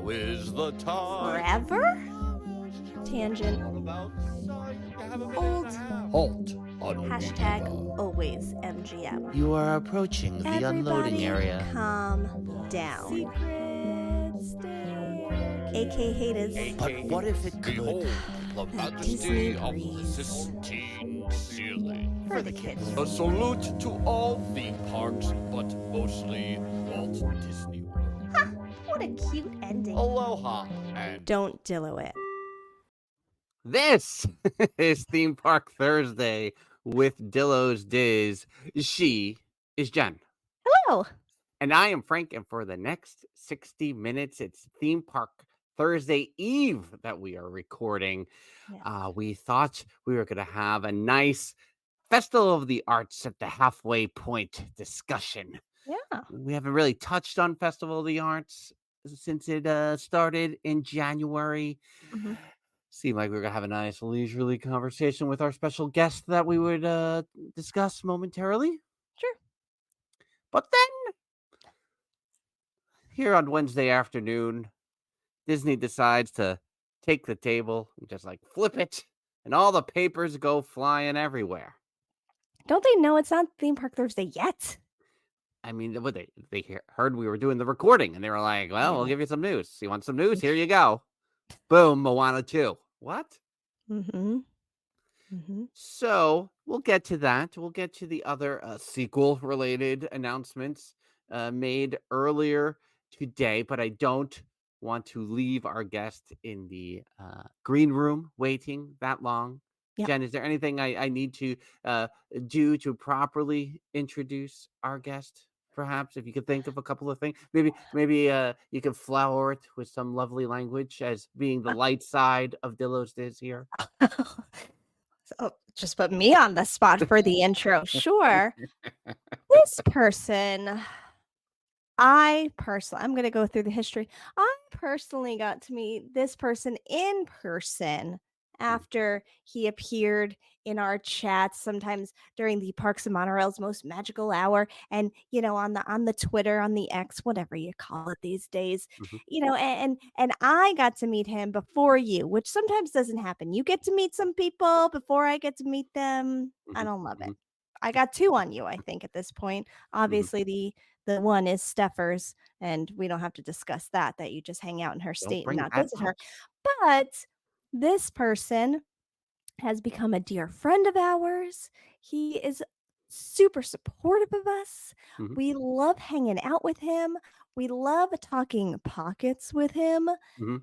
Now is the time. Forever? Tangent. Old. Halt. Hashtag always MGM. You are approaching the unloading area. Calm down. AK haters. But what if it could? Behold, the Disney majesty of the breeze. Sistine Ceiling. For the kids. A salute to all theme parks, but mostly Walt Disney World. Ha! What a cute ending. Aloha and Don't Dillo it. This is Theme Park Thursday with Dillo's Diz. She is Jen. Hello. And I am Frank. And for the next 60 minutes, it's Theme Park Thursday Eve that we are recording. Yeah. We thought we were going to have a nice Festival of the Arts at the halfway point discussion. Yeah. We haven't really touched on Festival of the Arts since it started in January. Mm-hmm. Seemed like we were going to have a nice leisurely conversation with our special guest that we would discuss momentarily. Sure. But then, here on Wednesday afternoon, Disney decides to take the table and just like flip it, and all the papers go flying everywhere. Don't they know it's not Theme Park Thursday yet? I mean, what they heard we were doing the recording, and they were like, well, we'll give you some news. You want some news? Here you go. Boom, Moana 2. What? Mm-hmm. Mm-hmm. So we'll get to that. We'll get to the other sequel-related announcements made earlier today, but I don't want to leave our guest in the green room waiting that long. Yep. Jen, is there anything I need to do to properly introduce our guest? Perhaps if you could think of a couple of things, maybe you could flower it with some lovely language as being the light side of Dillo's Diz here. So just put me on the spot for the intro. Sure. This person, I'm going to go through the history. I personally got to meet this person in person after he appeared in our chats sometimes during the Parks and Monorail's Most Magical Hour, and on the Twitter, on the X, whatever you call it these days. And I got to meet him before you, which sometimes doesn't happen. You get to meet some people before I get to meet them. I don't love it. I got two on you, I think, at this point. Obviously, the one is Steffers, and we don't have to discuss that you just hang out in her state and not visit her. But this person has become a dear friend of ours. He is super supportive of us. Mm-hmm. We love hanging out with him. We love talking pockets with him. Mm-hmm.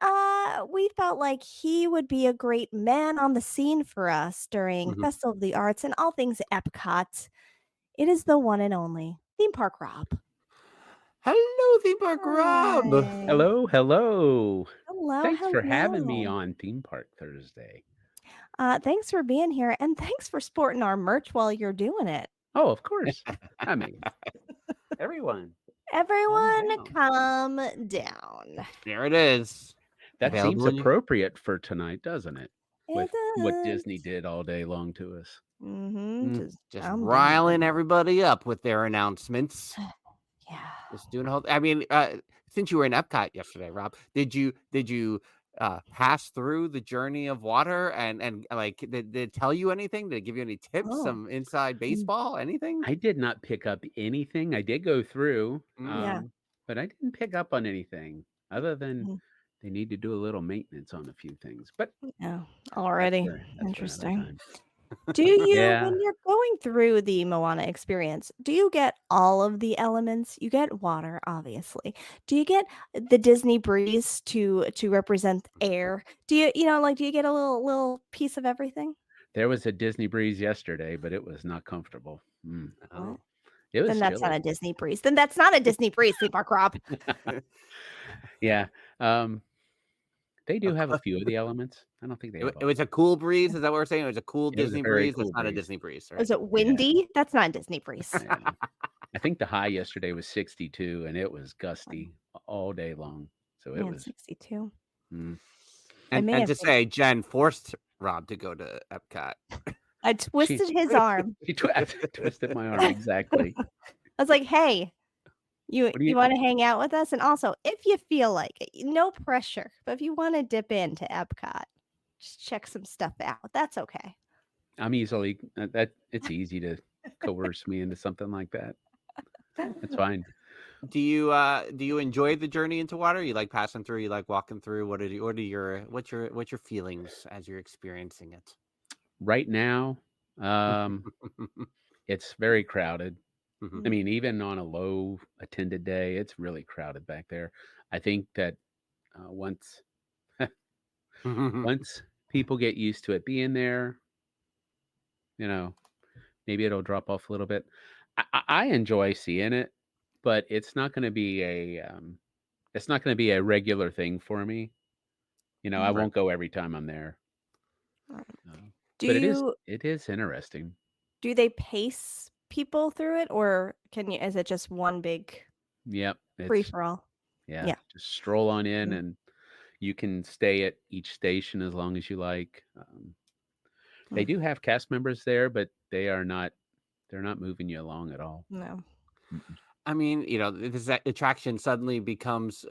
And we felt like he would be a great man on the scene for us during Festival of the Arts and all things EPCOT. It is the one and only Theme Park Rob. Hello, Theme Park Rob. Hello. Hello. Thanks for having me on Theme Park Thursday. Thanks for being here, and thanks for sporting our merch while you're doing it. Oh, of course. I mean, everyone, calm down. There it is. That seems appropriate for tonight, doesn't it? With what Disney did all day long to us. Mm-hmm. Just riling everybody up with their announcements. Yeah. Just doing a whole. I mean, since you were in EPCOT yesterday, Rob, did you pass through the journey of water and like did it tell you anything? Did it give you any tips? Some inside baseball? Anything? I did not pick up anything. I did go through, but I didn't pick up on anything other than they need to do a little maintenance on a few things. But already that's interesting. Do you, when you're going through the Moana experience, do you get all of the elements? You get water, obviously. Do you get the Disney breeze to represent air? Do you do you get a little piece of everything? There was a Disney breeze yesterday, but it was not comfortable. Oh. It was then that's not a Disney breeze. Then that's not a Disney breeze, Theme Park Rob. Yeah. They do have a few of the elements. I don't think they have it was a cool breeze. Is that what we're saying? It was a cool Disney breeze. It's not a Disney breeze. Right? Was it windy? Yeah. That's not a Disney breeze. Yeah. I think the high yesterday was 62, and it was gusty all day long. So it was 62. And to say, Jen forced Rob to go to EPCOT. I twisted his arm. She twisted my arm, exactly. I was like, hey, You What do you you? want to hang out with us? And also, if you feel like it, no pressure. But if you want to dip into EPCOT, just check some stuff out. That's okay. I'm easily that it's easy to coerce me into something like that. That's fine. Do you enjoy the journey into water? You like passing through? You like walking through? What's your feelings as you're experiencing it? Right now, it's very crowded. Mhm. I mean, even on a low attended day, it's really crowded back there. I think that once once people get used to it being there, you know, maybe it'll drop off a little bit. I enjoy seeing it, but it's not going to be a regular thing for me. I Mm. Right. won't go every time I'm there. Do But it is you it is interesting. do they pace people through it, or is it just one big Yep, free it's for all? yeah, Yeah. just stroll on in, Mm. and you can stay at each station as long as you like. They Mm. do have cast members there, but they're not moving you along at all. No. Mm-mm. I mean, this attraction suddenly becomes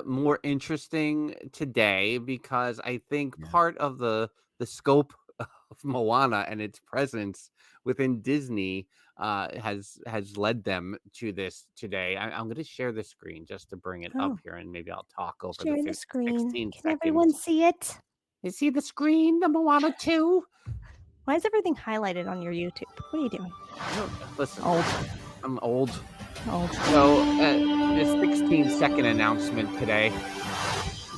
more interesting today because I think Yeah. part of the scope of Moana and its presence within Disney has led them to this today. I'm going to share the screen just to bring it up Oh, here, and maybe I'll talk over the sharing the screen. 16 Can everyone seconds. see it? You see the screen, the Moana 2? Why is everything highlighted on your YouTube? What are you doing? Listen, Old. I'm old. Old. So, this 16-second announcement today,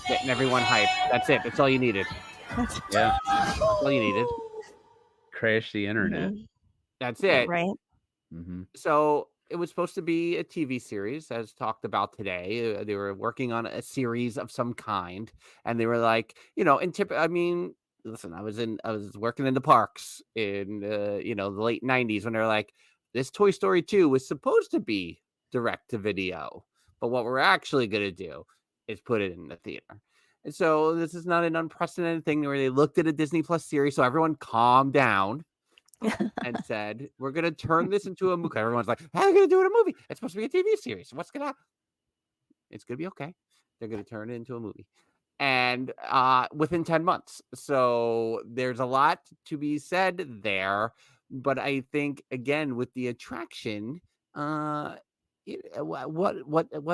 getting everyone hyped. That's it. That's all you needed. Yeah. That's all you needed. Crash the internet. Mhm. That's it. Right. Hmm. So it was supposed to be a TV series, as talked about today. They were working on a series of some kind, and they were like, I mean, listen, I was working in the parks in the late '90s when they were like, this Toy Story 2 was supposed to be direct to video, but what we're actually gonna do is put it in the theater. And so this is not an unprecedented thing where they looked at a Disney Plus series, so everyone calmed down and said, we're going to turn this into a movie. Everyone's like, how are you going to do it a movie? It's supposed to be a TV series. What's going to happen? It's going to be okay. They're going to turn it into a movie. And within 10 months. So there's a lot to be said there. But I think, again, with the attraction, what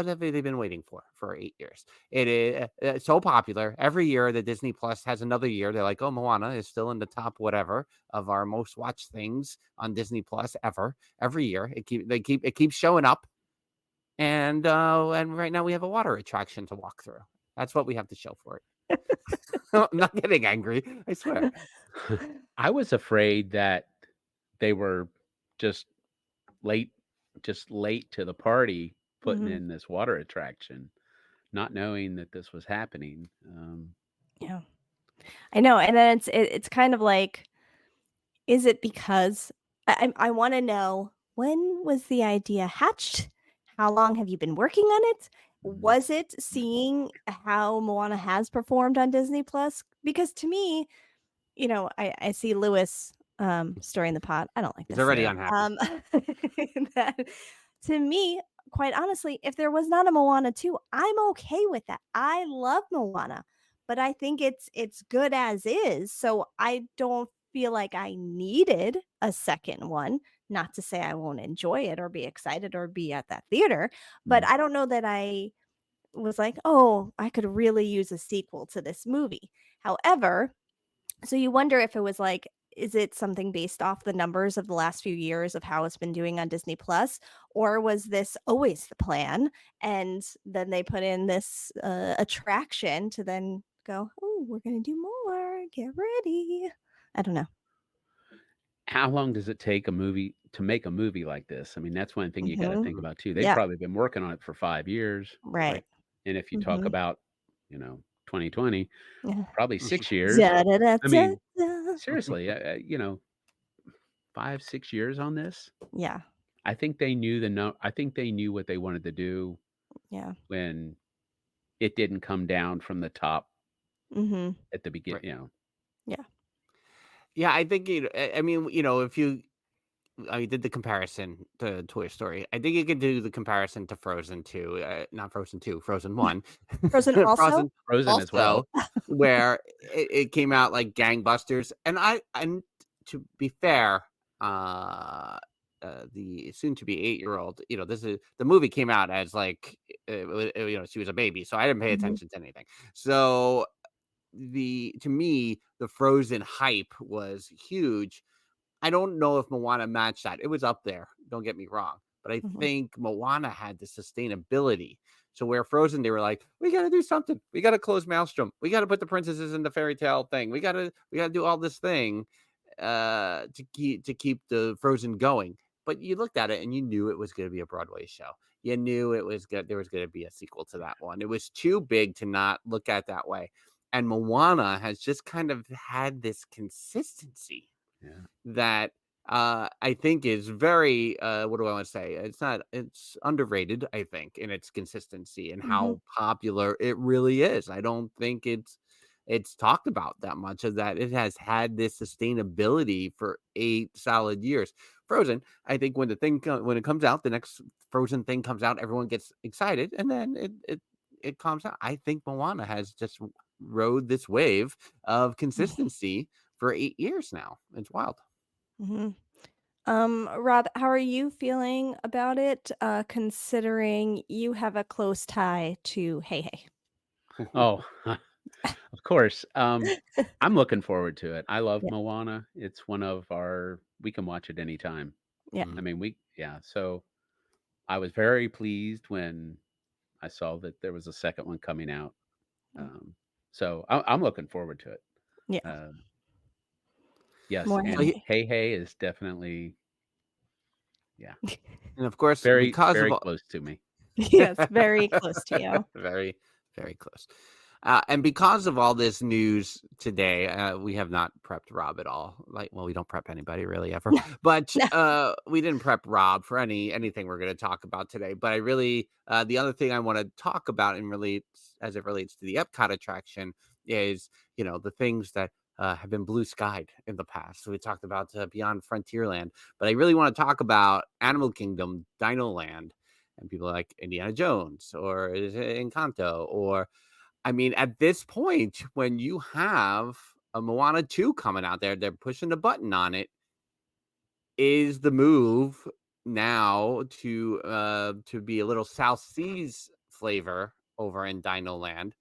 have they been waiting for 8 years? It is so popular. Every year the Disney Plus has another year. They're like, oh, Moana is still in the top whatever of our most watched things on Disney Plus ever. Every year it keeps showing up. And right now we have a water attraction to walk through. That's what we have to show for it. I'm not getting angry, I swear. I was afraid that they were just late to the party putting Mhm. in this water attraction, not knowing that this was happening. Yeah. I know. And then it's kind of like, is it because I want to know, when was the idea hatched? How long have you been working on it? Mhm. Was it seeing how Moana has performed on Disney Plus? Because to me, I see Lewis stirring the pot. I don't like He's this. already unhappy. That, to me, quite honestly, if there was not a Moana 2, I'm okay with that. I love Moana, but I think it's good as is. So I don't feel like I needed a second one. Not to say I won't enjoy it or be excited or be at that theater, but Mm. I don't know that I was like, oh, I could really use a sequel to this movie. However, so you wonder if it was like, is it something based off the numbers of the last few years of how it's been doing on Disney Plus, or was this always the plan? And then they put in this attraction to then go, oh, we're gonna do more. Get ready. I don't know. How long does it take to make a movie like this? I mean, that's one thing you got to Hmm. think about too. They've Yeah. probably been working on it for 5 years, Right. Right. and if you talk Hmm. about 2020, Yeah. probably 6 years. I mean, seriously, 5 6 years on this. Yeah. I think they knew I think they knew what they wanted to do Yeah. when it didn't come down from the top Hmm. at the Right. beginning. Yeah. Yeah, I think I mean, if you I did the comparison to Toy Story. I think you could do the comparison to Frozen 2, not Frozen 2, Frozen 1. Frozen also? Frozen Frozen as well. also, where it came out like gangbusters. And to be fair, the soon-to-be 8-year-old, the movie came out as like, she was a baby, so I didn't pay Mhm. attention to anything. So to me, the Frozen hype was huge. I don't know if Moana matched that. It was up there. Don't get me wrong. But I Mhm. think Moana had the sustainability. So where Frozen, they were like, we got to do something. We got to close Maelstrom. We got to put the princesses in the fairy tale thing. We got to do all this thing to keep the Frozen going. But you looked at it and you knew it was going to be a Broadway show. You knew it was good. There was going to be a sequel to that one. It was too big to not look at that way. And Moana has just kind of had this consistency Yeah. that I think is very what do I want to say? It's underrated, I think, in its consistency and Mhm. how popular it really is. I don't think it's talked about that much of that. It has had this sustainability for 8 solid years. Frozen, I think when when it comes out, the next Frozen thing comes out, everyone gets excited, and then it calms out. I think Moana has just rode this wave of consistency for 8 years now. It's wild. Mhm. Rob, how are you feeling about it, considering you have a close tie to Hey Hey? Oh, of course. I'm looking forward to it. I love Yeah. Moana. It's one of our we can watch it anytime. Yeah. I mean, so I was very pleased when I saw that there was a second one coming out. Um, so I'm looking forward to it. Yeah. Uh, yes, More So and Hey he, Hey Hey is definitely Hey. and of course, very, because of very all, close to me. Yes, very close to you. very, very close. And because of all this news today, we have not prepped Rob at all. Like, well, we don't prep anybody really ever, No, but no. we didn't prep Rob for anything we're going to talk about today. But I really, the other thing I want to talk about as it relates to the Epcot attraction is, the things that have been blue skied in the past. So we talked about Beyond Frontierland, but I really want to talk about Animal Kingdom, Dino Land, and people like Indiana Jones or Encanto, or I mean, at this point, when you have a Moana 2 coming out there, they're pushing the button on it. Is the move now to be a little South Seas flavor over in Dino Land?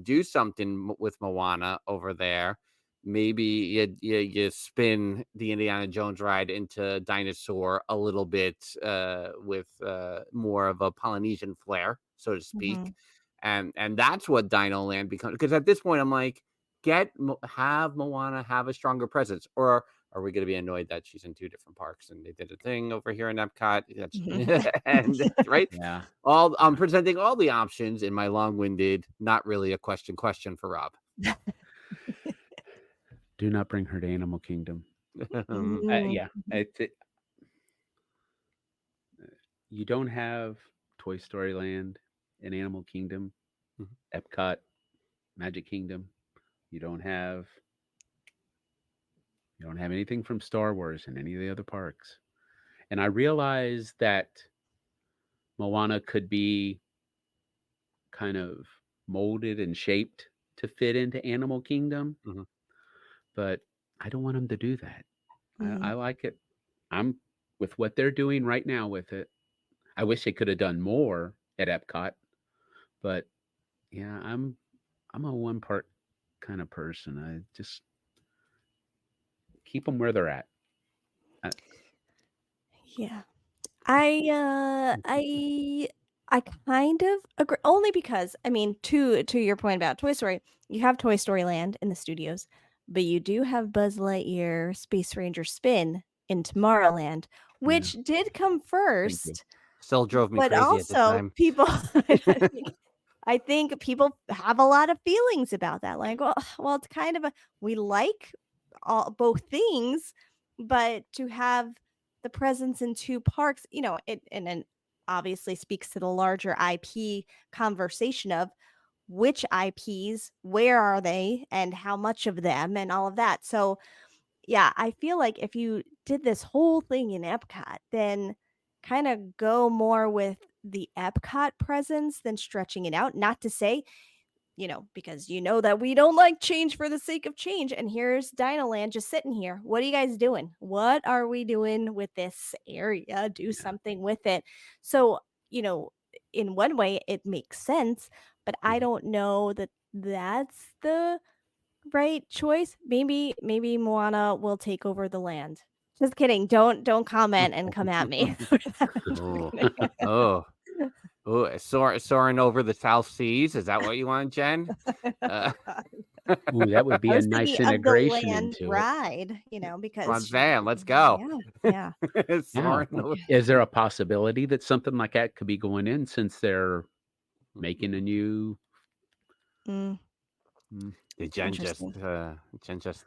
Do something with Moana over there. Maybe you spin the Indiana Jones ride into Dinosaur a little bit with more of a Polynesian flair, so to speak, Mhm. and that's what Dino Land becomes. Because at this point, I'm like, have Moana have a stronger presence, or are we going to be annoyed that she's in 2 different parks and they did a thing over here in Epcot? That's and right. Yeah. I'm presenting all the options in my long-winded, not really a question for Rob. Do not bring her to Animal Kingdom. Mm. Yeah. You don't have Toy Story Land in Animal Kingdom, Mhm. Epcot, Magic Kingdom. You don't have anything from Star Wars in any of the other parks. And I realize that Moana could be kind of molded and shaped to fit into Animal Kingdom, Mhm. but I don't want them to do that. I Mhm. like it. I'm with what they're doing right now with it. I wish they could have done more at Epcot, but yeah, I'm a one part kind of person. I just keep them where they're at. I, Yeah. I kind of agree only because I mean to your point about Toy Story, you have Toy Story Land in the studios, but you do have Buzz Lightyear Space Ranger Spin in Tomorrowland, yeah, which did come thank you. first, Still drove me but crazy at the also time. people I think people have a lot of feelings about that. Like, well, it's kind of we like both things, but to have the presence in 2 parks, it and then obviously speaks to the larger IP conversation of which IPs, where are they, and how much of them, and all of that. So, yeah, I feel like if you did this whole thing in Epcot, then kind of go more with the Epcot presence than stretching it out. Not to say, because that we don't like change for the sake of change. And here's Dinoland just sitting here. What are you guys doing? What are we doing with this area? Do something with it. So, in one way, it makes sense, but I don't know that that's the right choice. Maybe Moana will take over the land. Just kidding. Don't comment and come at me. Oh, soaring over the South Seas. Is that what you want, Jen? Ooh, that would be I a was nice thinking of the integration land into it. ride, because Come on, Van, let's go. Yeah. Yeah. Soaring over. Is there a possibility that something like that could be going in since they're making a new? Mm, Did Jen just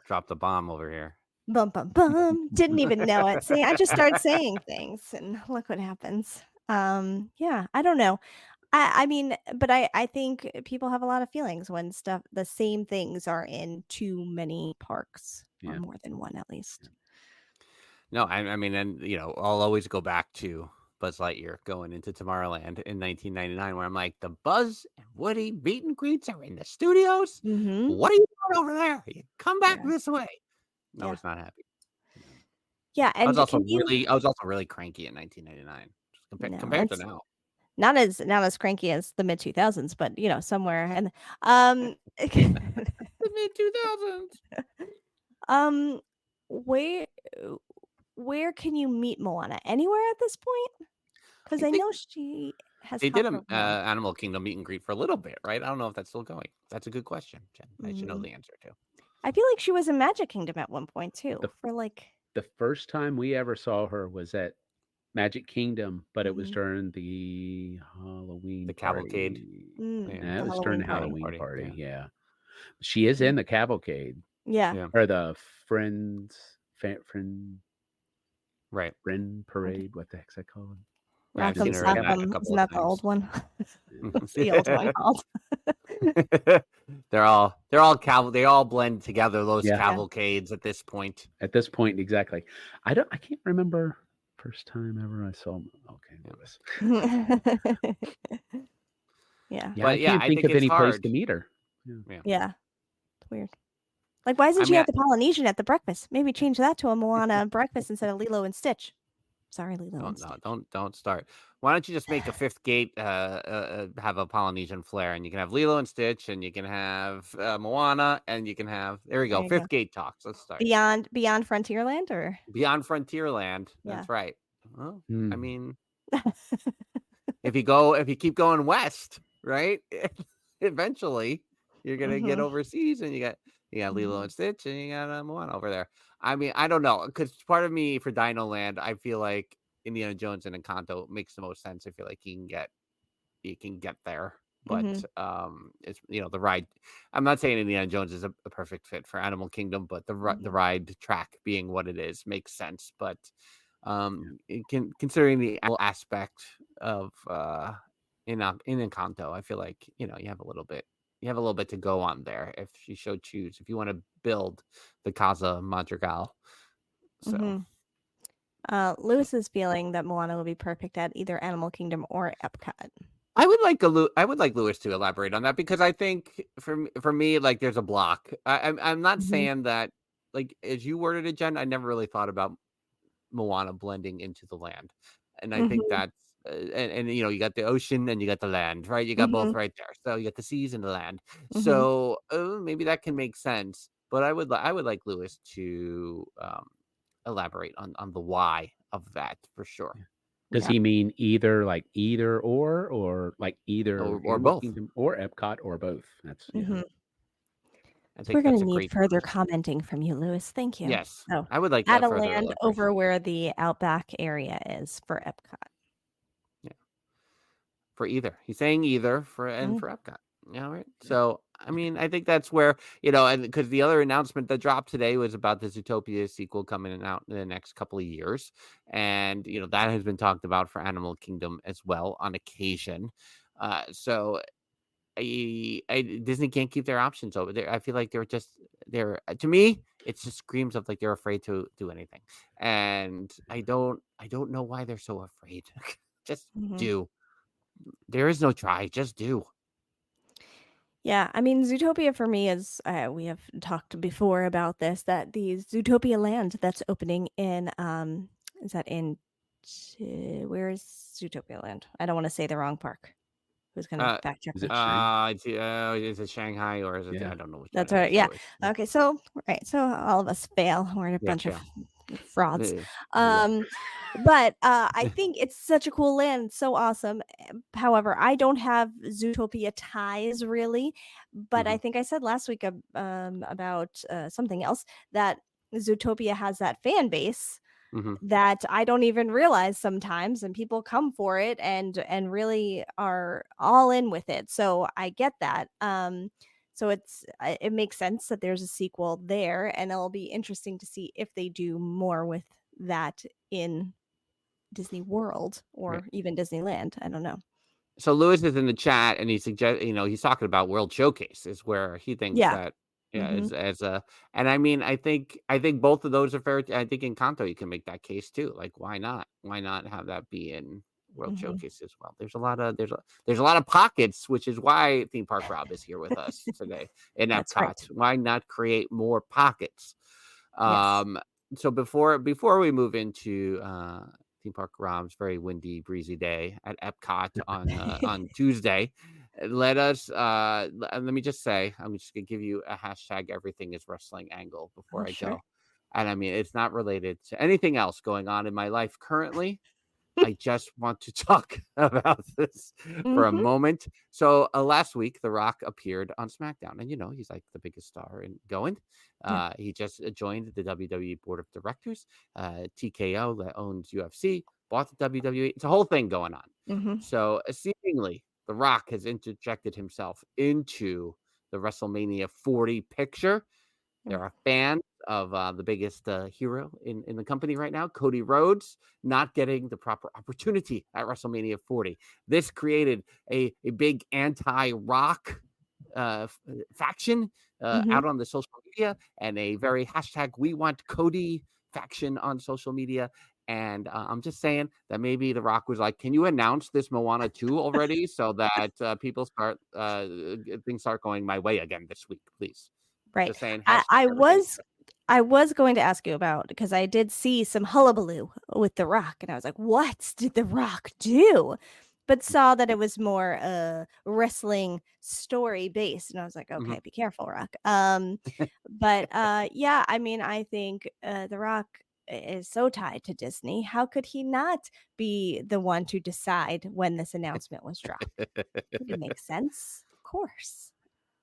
dropped the bomb over here? bum bum bum. Didn't even know it. See, I just start saying things, and look what happens. Yeah, I don't know. I mean, but I think people have a lot of feelings when the same things are in too many parks, or more than one at least. No, I mean, and I'll always go back to Buzz Lightyear going into Tomorrowland in 1999, where I'm like, the Buzz and Woody meet and greets are in the studios. Mm-hmm. What are you doing over there? You come back this way. I was not happy. Yeah, and I was also really cranky in 1999 compared to now. Not as cranky as the mid 2000s, but somewhere and The mid 2000s. Where can you meet Moana? Anywhere at this point? Because I know she has. They did an Animal Kingdom meet and greet for a little bit, right? I don't know if that's still going. That's a good question, Jen. I should know the answer to. I feel like she was in Magic Kingdom at one point too. The first time we ever saw her was at Magic Kingdom, but it was during the Halloween cavalcade. Yeah, it was during the Halloween party. Yeah. She is in the cavalcade. Yeah. Or the friend right. Friend parade. What the heck's that called? Rock'em Sock'em. Isn't that the old one? What's the old one called? They all blend together, those cavalcades at this point. At this point, exactly. I can't remember first time ever I saw him. Okay, Yeah. I can't think of any place to meet her. Yeah. It's weird. Like, why isn't she at the Polynesian at the breakfast? Maybe change that to a Moana breakfast instead of Lilo and Stitch. Sorry, Lilo and Stitch. Don't start. Why don't you just make a fifth gate have a Polynesian flair, and you can have Lilo and Stitch, and you can have Moana, and you can have fifth gate talks. Let's start. Beyond Frontierland or Beyond Frontierland. That's right. Well, I mean, if you keep going west, right? Eventually you're gonna get overseas, and you got Lilo and Stitch, and you got Moana over there. I mean, I don't know, because part of me for Dino Land, I feel like Indiana Jones and Encanto makes the most sense. I feel like you can get there, but it's the ride. I'm not saying Indiana Jones is a perfect fit for Animal Kingdom, but the ride track being what it is makes sense. But considering the aspect of in Encanto, I feel like you have a little bit to go on there if you choose, if you want to build the Casa Madrigal. So Lewis's feeling that Moana will be perfect at either Animal Kingdom or Epcot. I would like Lewis to elaborate on that, because I think for me, like, there's a block. I'm not saying that, like, as you worded it, Jen, I never really thought about Moana blending into the land, and I think that's and you got the ocean and you got the land, right? You got both right there. So you got the seas and the land. So maybe that can make sense. But I would like Lewis to elaborate on the why of that for sure. Does he mean either like either or like either or both or Epcot or both? That's we're going to need further commenting from you, Lewis. Thank you. Yes, so I would like add a land over where the Outback area is for Epcot. Yeah, for either. He's saying either for Epcot. Yeah, right. So I mean, I think that's where and because the other announcement that dropped today was about the Zootopia sequel coming out in the next couple of years, and that has been talked about for Animal Kingdom as well on occasion. So Disney can't keep their options over there. I feel like they're to me, it just screams of like they're afraid to do anything, and I don't know why they're so afraid. Just do. There is no try. Just do. Yeah, I mean, Zootopia for me is we have talked before about this, that the Zootopia land that's opening in is that in where is Zootopia land? I don't want to say the wrong park. Who's gonna fact check Is me? it Shang? Is it Shanghai or is it? Yeah. I don't know which That's one it right. is. Yeah. Anyways. Okay. So right. So all of us fail. We're a bunch of frauds. But I think it's such a cool land, so awesome. However, I don't have Zootopia ties really, but I think I said last week about something else, that Zootopia has that fan base that I don't even realize sometimes, and people come for it and really are all in with it. So I get that. So it makes sense that there's a sequel there, and it'll be interesting to see if they do more with that in Disney World or even Disneyland. I don't know. So Lewis is in the chat and he suggests, he's talking about World Showcase is where he thinks that as a, and I mean, I think both of those are fair. I think in Kanto you can make that case too. Like, why not have that be in World Showcase as well? There's a lot of pockets, which is why Theme Park Rob is here with us today in Epcot. Right. Why not create more pockets? So before we move into Theme Park Rob's very windy, breezy day at Epcot on Tuesday, let me just say, I'm just gonna give you a hashtag everything is wrestling angle before I go. And I mean, it's not related to anything else going on in my life currently. I just want to talk about this for a moment. So last week, The Rock appeared on SmackDown, and he's like the biggest star in going. He just joined the WWE Board of Directors. TKO that owns UFC bought the WWE. It's a whole thing going on. So seemingly, The Rock has interjected himself into the WrestleMania 40 picture. There are fans of the biggest hero in the company right now, Cody Rhodes, not getting the proper opportunity at WrestleMania 40. This created a big anti-Rock faction out on the social media, and a very hashtag we want Cody faction on social media. And I'm just saying that maybe The Rock was like, can you announce this Moana 2 already so that people things start going my way again this week, please. Right. Just saying, I was going to ask you about, because I did see some hullabaloo with The Rock, and I was like, what did The Rock do? But saw that it was more wrestling story based, and I was like, okay, be careful, Rock. But yeah, I mean, I think The Rock is so tied to Disney. How could he not be the one to decide when this announcement was dropped? It makes sense, of course.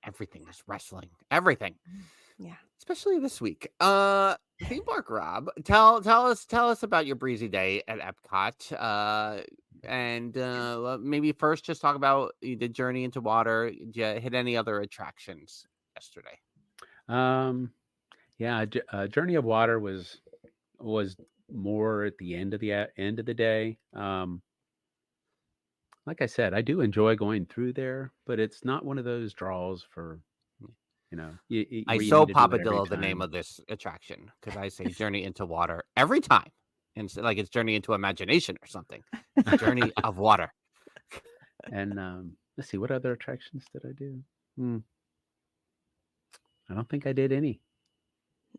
Everything is wrestling. Everything. Yeah. Especially this week. Theme Park Rob, tell us about your breezy day at Epcot. And maybe first just talk about the Journey into Water. Did you hit any other attractions yesterday? Journey of Water was more at the end of the day. Like I said, I do enjoy going through there, but it's not one of those draws for, I so Papa Dillo the name of this attraction because I say Journey into Water every time. And it's like it's Journey into Imagination or something. Journey of Water. And let's see, what other attractions did I do? I don't think I did any.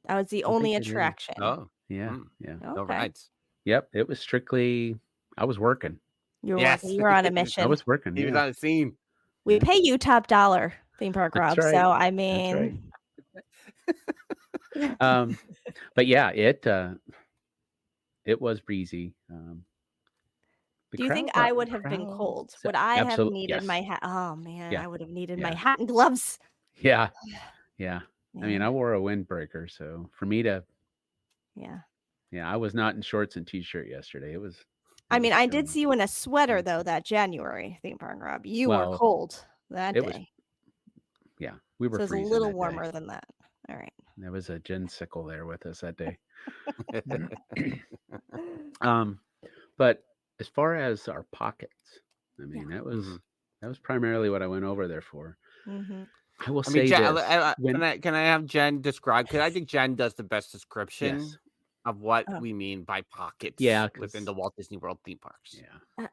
That was the only attraction. Oh, yeah. No rides. Yep, it was strictly. I was working. You were on a mission. I was working. He was on a scene. We pay you top dollar, Theme Park Rob. Right. So I mean, but yeah, it was breezy. Do you think I would have been cold? Would I have needed my hat? Oh man, I would have needed my hat and gloves. Yeah. I mean, I wore a windbreaker, so for me to. Yeah, I was not in shorts and t-shirt yesterday. It was. I mean, I did see you in a sweater though that January, Theme Park Rob. You were cold that day. We were. So it was a little warmer than that. All right. There was a Jen Sickle there with us that day. But as far as our pockets, I mean, that was primarily what I went over there for. Mm-hmm. I will I mean, say this. can I have Jen describe? Because I think Jen does the best description Yes. of what Oh. we mean by pockets Yeah, within 'cause the Walt Disney World theme parks. yeah.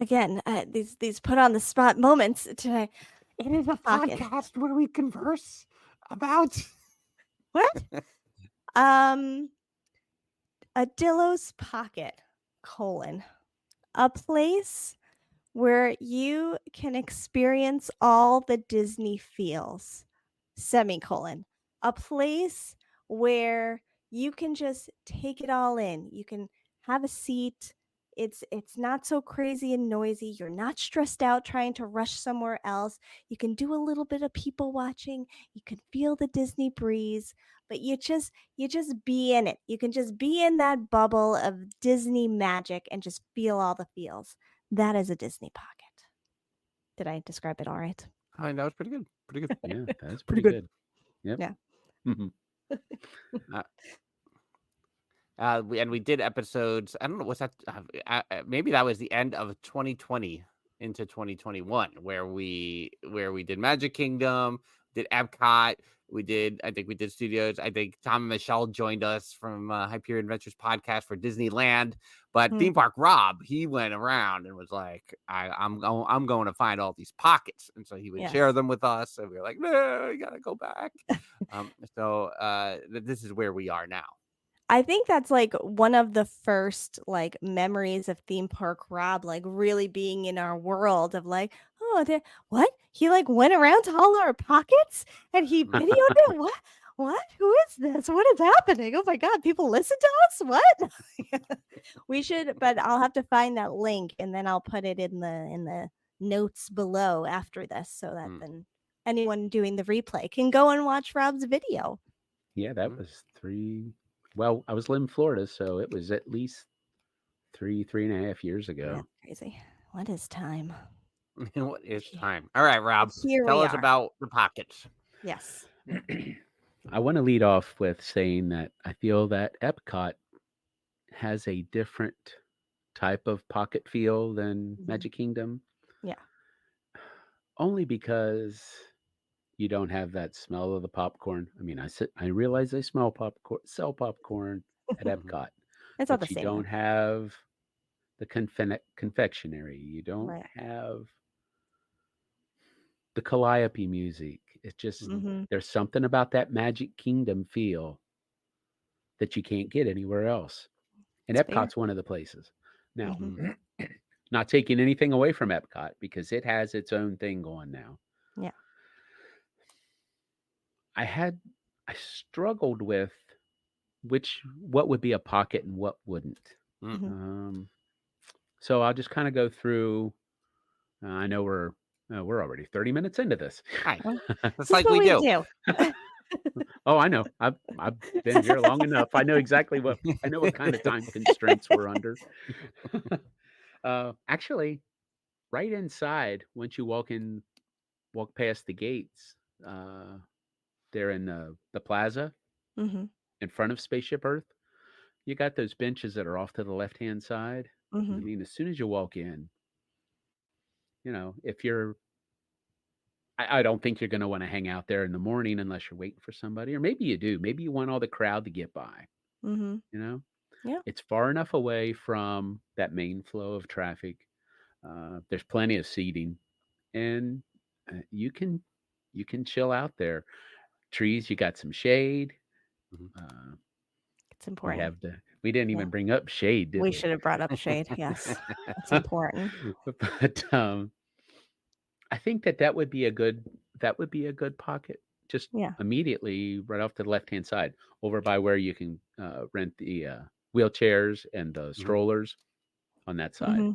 Again, these put on the spot moments today. It is a pocket. Podcast where we converse about What? A Dillo's pocket, a place where you can experience all the Disney feels, semicolon. A place where you can just take it all in. You can have a seat. It's not so crazy and noisy. You're not stressed out trying to rush somewhere else. You can do a little bit of people watching. You can feel the Disney breeze, but you just be in it. You can just be in that bubble of Disney magic and just feel all the feels. That is a Disney pocket. Did I describe it all right? I mean, that was pretty good. Pretty good. Yeah, that's Pretty pretty good. good. Yep. Yeah. Mhm. We did episodes. I don't know what's that. Maybe that was the end of 2020 into 2021, where we did Magic Kingdom, did EPCOT. I think we did Studios. I think Tom and Michelle joined us from Hyperion Adventures podcast for Disneyland. But Theme Park Rob, he went around and was like, I'm going to find all these pockets. And so he would share them with us. And we were like, no, you got to go back. So this is where we are now. I think that's like one of the first like memories of Theme Park Rob, like really being in our world of like, oh, what? He like went around to all our pockets and he videoed it. What? What? Who is this? What is happening? Oh my God, people listen to us? What? We should, but I'll have to find that link and then I'll put it in the notes below after this so that then anyone doing the replay can go and watch Rob's video. Yeah, that was 3. Well, I was living in Florida, so it was at least 3.5 years ago. That's crazy. What is time? What is time? All right, Rob, Here tell we us are. about the pockets. Yes. I want to lead off with saying that I feel that EPCOT has a different type of pocket feel than Magic Kingdom. Yeah. Only because you don't have that smell of the popcorn. I mean, I realize they sell popcorn at EPCOT, It's not the but you same. don't have the confectionery. You don't Right. have the calliope music. It's just there's something about that Magic Kingdom feel that you can't get anywhere else. And It's Epcot's one of the places. Now, not taking anything away from Epcot because it has its own thing going now. Yeah. I struggled with what would be a pocket and what wouldn't. So I'll just kind of go through. I know we're already 30 minutes into this. Hi. That's That's like what we do. Oh, I know. I've been here long enough. I know exactly what kind of time constraints we're under. Actually, right inside, once you walk past the gates, there in the plaza in front of Spaceship Earth, you got those benches that are off to the left-hand side. I mean, as soon as you walk in, if you're I don't think you're going to want to hang out there in the morning unless you're waiting for somebody, or maybe you do. Maybe you want all the crowd to get by. Yeah. It's far enough away from that main flow of traffic. There's plenty of seating, and you can chill out there. Trees, you got some shade. It's important. We didn't even bring up shade, did we? We should have brought up shade. Yes, it's important. But I think that would be a good pocket. Just immediately right off to the left hand side, over by where you can rent the wheelchairs and the strollers on that side.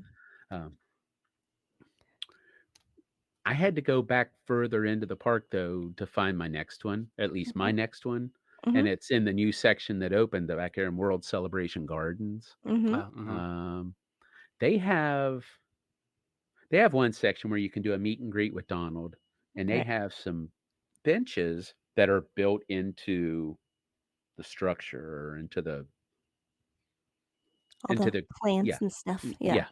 I had to go back further into the park though to find my next one, at least my next one, and it's in the new section that opened back here in World Celebration Gardens. They have one section where you can do a meet and greet with Donald, and they have some benches that are built into the structure or into the plants and stuff. Yeah.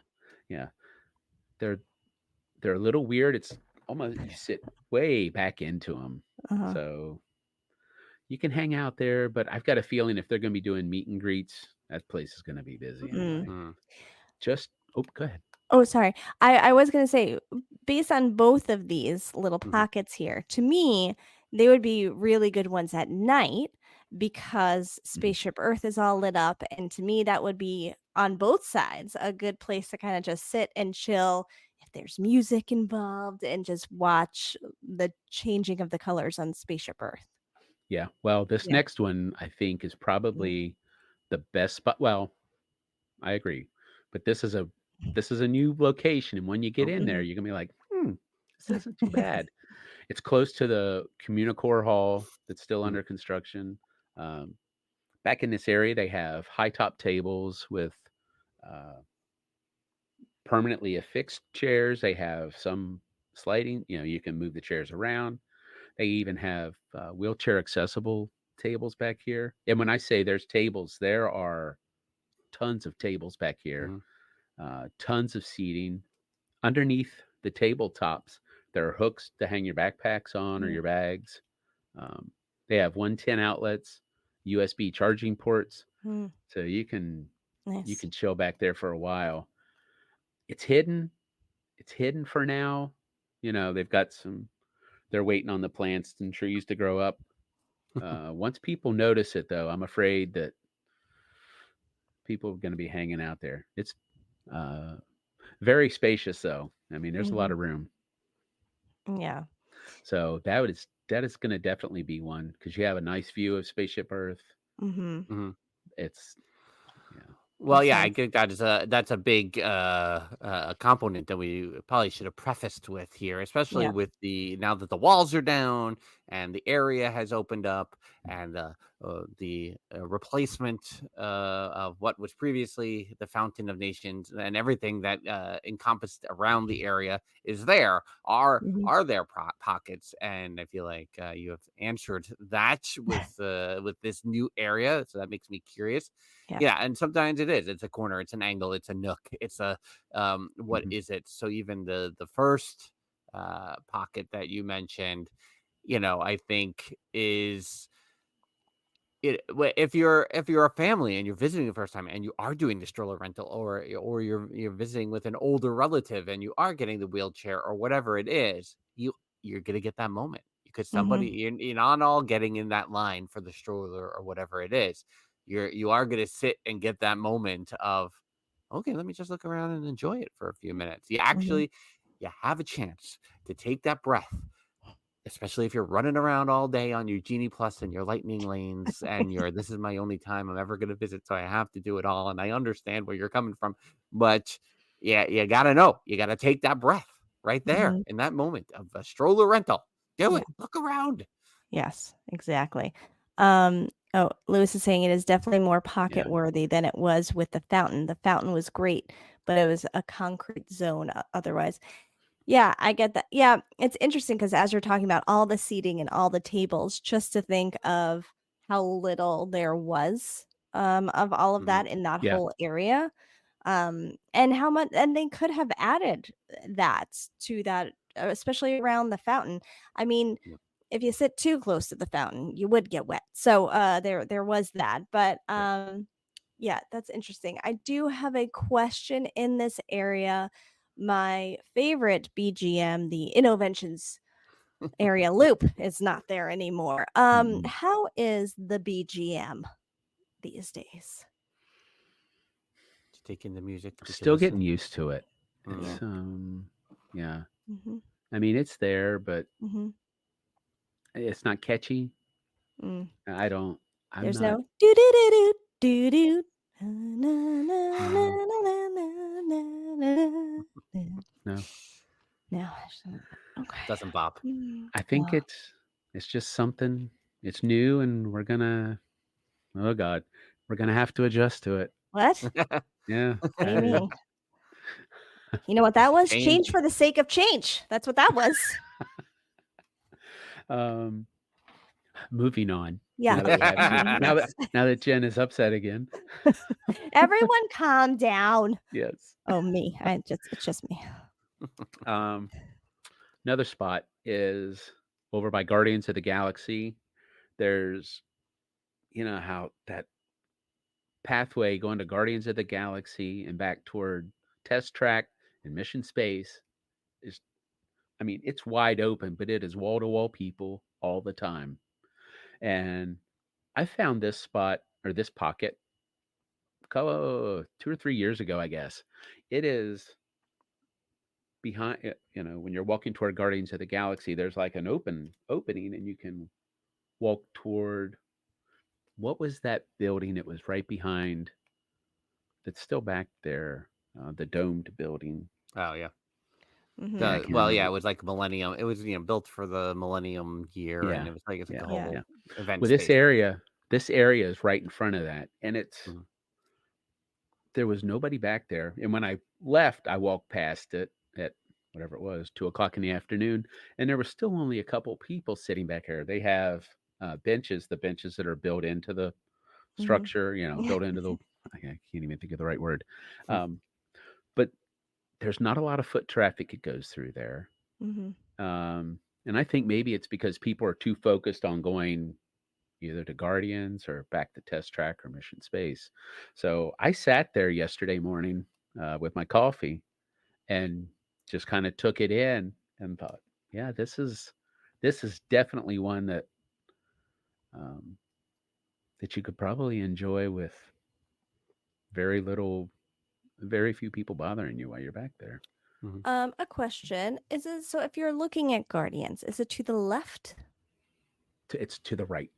They're a little weird. It's almost you sit way back into them, Uh-huh. so you can hang out there. But I've got a feeling if they're going to be doing meet and greets, that place is going to be busy anyway. Mm. Just go ahead. Oh, sorry. I was going to say, based on both of these little Mhm. pockets here, to me, they would be really good ones at night because Spaceship Earth is all lit up. And to me, that would be on both sides a good place to kind of just sit and chill if there's music involved and just watch the changing of the colors on Spaceship Earth. Yeah. Well, this Yeah. next one I think is probably the best spot. Well, I agree, but this is a new location, and when you get in there, Mhm. you're gonna be like, this isn't too bad. It's close to the CommunityCore hall that's still under construction. Um, back in this area, they have high top tables with uh, permanently affixed chairs. They have some sliding. You can move the chairs around. They even have wheelchair accessible tables back here. And when I say there's tables, there are tons of tables back here, tons of seating. Underneath the tabletops, there are hooks to hang your backpacks on or your bags. They have 110 outlets, USB charging ports, so you can Nice. chill back there for a while. It's hidden. It's hidden for now. They've got they're waiting on the plants and trees to grow up. Once people notice it, though, I'm afraid that people are going to be hanging out there. It's very spacious, though. I mean, there's a lot of room. Yeah. So that is going to definitely be one because you have a nice view of Spaceship Earth. Mm-hmm. It's Well, yeah, I Sounds- think that's a big component that we probably should have prefaced with here, especially Yeah. with now that the walls are down and the area has opened up, and the replacement of what was previously the Fountain of Nations and everything that encompassed around the area is there. Are there pockets? And I feel like you have answered that with this new area, so that makes me curious. Yeah, and sometimes it is. It's a corner, it's an angle, it's a nook, it's a what is it? So even the first pocket that you mentioned, I think is if you're a family and you're visiting the first time and you are doing the stroller rental, or you're visiting with an older relative and you are getting the wheelchair or whatever it is, you're gonna get that moment because somebody you're not all getting in that line for the stroller or whatever it is. You are gonna sit and get that moment of, okay, let me just look around and enjoy it for a few minutes. You have a chance to take that breath, especially if you're running around all day on your Genie Plus and your lightning lanes and this is my only time I'm ever going to visit, so I have to do it all. And I understand where you're coming from, but yeah, you got to know, you got to take that breath right there in that moment of a stroller rental. Do it. Look around. Yes, exactly. Oh, Lewis is saying it is definitely more pocket worthy than it was with the fountain. The fountain was great, but it was a concrete zone otherwise. Yeah, I get that. Yeah, it's interesting because as you're talking about all the seating and all the tables, just to think of how little there was of all of that in that Yeah. whole area. And how much, and they could have added that to that, especially around the fountain. I mean, if you sit too close to the fountain, you would get wet. So there was that. But yeah, that's interesting. I do have a question in this area. My favorite BGM, the Innoventions area loop, is not there anymore. How is the BGM these days? Taking the music. Still getting used to it. Yeah. It's yeah. I mean, it's there, but it's not catchy. I don't. I'm There's not. no do do do do do do. No. No. Okay. Doesn't bop. I think it's just something. It's new, and we're gonna. Oh God, we're gonna have to adjust to it. What? Yeah. What do you mean? You know what that was? Change. Change for the sake of change. That's what that was. Moving on. Yeah. Now that Jen is upset again. Everyone calm down. Yes. Oh, me. It's just me. Another spot is over by Guardians of the Galaxy. There's, how that pathway going to Guardians of the Galaxy and back toward Test Track and Mission Space is, it's wide open, but it is wall to wall people all the time. And I found this spot or this pocket 2 or 3 years ago, I guess. It is behind, when you're walking toward Guardians of the Galaxy, there's like an opening and you can walk toward, what was that building? It was right behind, that's still back there, the domed building. Oh yeah. Mhm. Yeah, I can't remember. It was like Millennium. It was built for the Millennium year, and it was like it's like a whole event. Well, this area is right in front of that, and there was nobody back there. And when I left, I walked past it at whatever it was, 2:00 in the afternoon, and there was still only a couple people sitting back there. They have benches, the benches that are built into the structure, built into the. I can't even think of the right word, but there's not a lot of foot traffic that goes through there. And I think maybe it's because people are too focused on going either to Guardians or back to Test Track or Mission Space. So I sat there yesterday morning with my coffee and just kind of took it in and thought, yeah, this is definitely one that that you could probably enjoy with very few people bothering you while you're back there. A question. Is it so if you're looking at Guardians, is it to the left? It's to the right.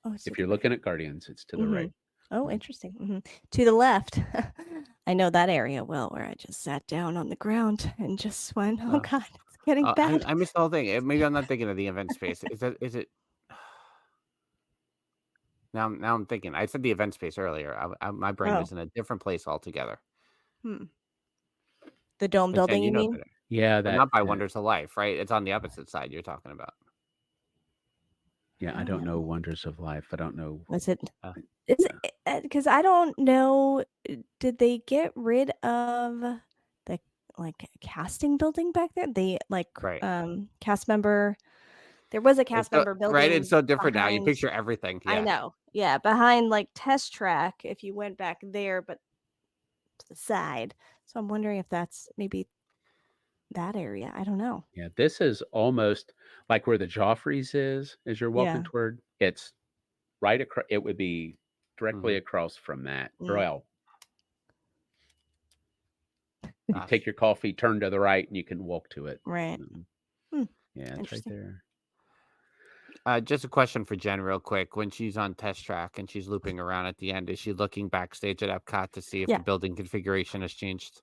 Oh, it's to If the you're right. looking at Guardians, it's to the right. Oh, interesting. To the left. I know that area well, where I just sat down on the ground and just went, oh God, it's getting bad. I missed the whole thing. Maybe I'm not thinking of the event space. Is it? Now I'm thinking. I said the event space earlier. My brain was in a different place altogether. The dome building, you mean? Yeah, but not by Wonders of Life, right? It's on the opposite side you're talking about. Yeah, I don't know Wonders of Life. I don't know. Was it? Is it? Because I don't know. Did they get rid of the casting building back there? They cast member. There was a cast member building. Right, it's so different now. You behind- picture everything. Yeah. I know. Yeah, behind Test Track. If you went back there, but to the side. So I'm wondering if that's maybe that area. I don't know. Yeah, this is almost like where the Joffrey's is as you're walking toward. It's right across. It would be directly across from that. Well, you take your coffee, turn to the right, and you can walk to it. Right. Yeah, it's right there. Just a question for Jen real quick. When she's on Test Track and she's looping around at the end, is she looking backstage at EPCOT to see if the building configuration has changed?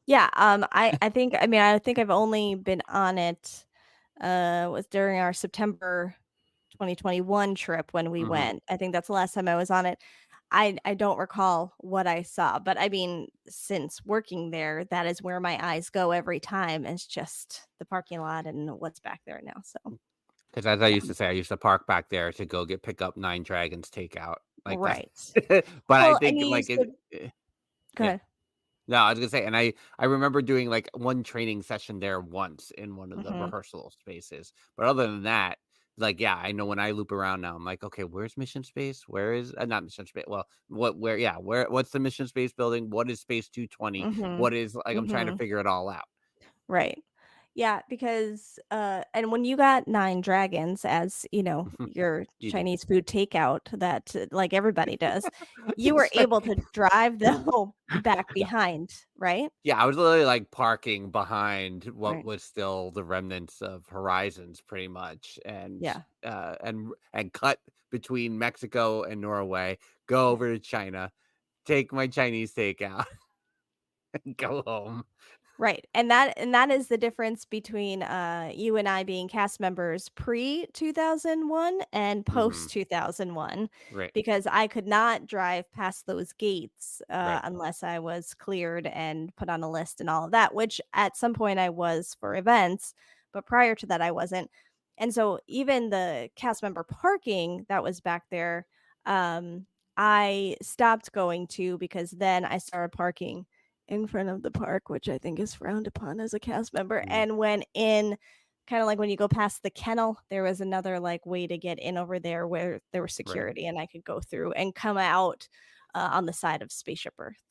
Yeah. I think I've only been on it was during our September 2021 trip when we went. I think that's the last time I was on it. I don't recall what I saw, but I mean, since working there, that is where my eyes go every time. It's just the parking lot and what's back there now. So because as I used to say, I used to park back there to go pick up Nine Dragons takeout. Right. But well, I think go ahead. No, I was gonna say, and I remember doing one training session there once in one of the rehearsal spaces. But other than that, I know when I loop around now, I'm like, okay, where's Mission Space? Where is not Mission Space? Well, what's the Mission Space building? What is Space 220? What is I'm trying to figure it all out. Right. Yeah, because and when you got Nine Dragons as, your Chinese food takeout that everybody does, you were able to drive them back behind, right? Yeah, I was literally parking behind what was still the remnants of Horizons pretty much, and and cut between Mexico and Norway, go over to China, take my Chinese takeout, and go home. Right. And that is the difference between you and I being cast members pre-2001 and post-2001. Right. Because I could not drive past those gates unless I was cleared and put on a list and all of that, which at some point I was for events, but prior to that I wasn't. And so even the cast member parking that was back there, I stopped going to because then I started parking in front of the park, which I think is frowned upon as a cast member, and went in kind of like when you go past the kennel, there was another like way to get in over there where there was security, and I could go through and come out on the side of Spaceship Earth.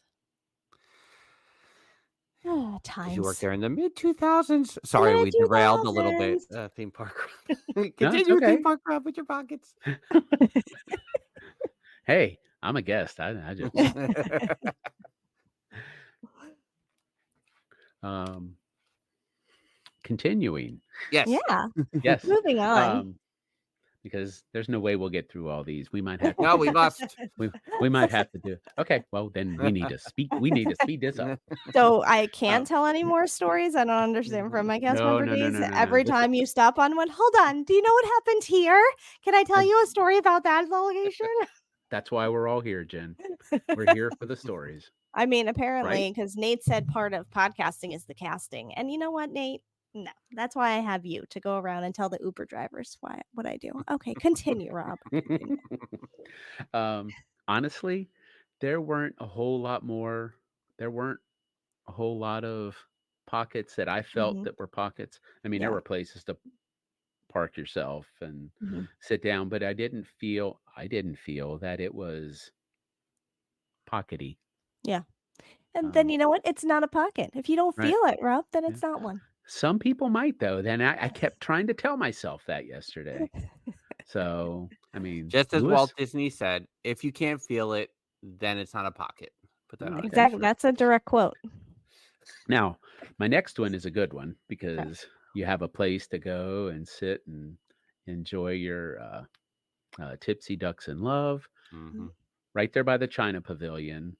Did you work Times. there in the mid-2000s? Sorry, we derailed a little bit. Theme park. Continue okay. theme park Rob with your pockets. Hey, I'm a guest. I just continuing. Yes. Yeah. Yes. Moving on. Because there's no way we'll get through all these. We might have to. No, we must. We might have to do. Okay, well then we need to speak. We need to speed this up. So I can't tell any more stories. I don't understand from my cast member days. Every time you stop on one, hold on. Do you know what happened here? Can I tell you a story about that location? That's why we're all here, Jen. We're here for the stories. I mean, apparently, because Nate said part of podcasting is the casting. And you know what, Nate? No, that's why I have you to go around and tell the Uber drivers what I do. Okay, continue, Rob. Honestly, there weren't a whole lot more. There weren't a whole lot of pockets that I felt that were pockets. I mean, there were places to park yourself and sit down, but I didn't feel that it was pockety. Yeah. And then you know what? It's not a pocket. If you don't feel it, Rob, then it's not one. Some people might, though. Then I kept trying to tell myself that yesterday. So, I mean, just as Walt Disney said, if you can't feel it, then it's not a pocket. Put that on. Exactly. That's a direct quote. Now, my next one is a good one because you have a place to go and sit and enjoy your Tipsy Ducks in Love. Right there by the China Pavilion.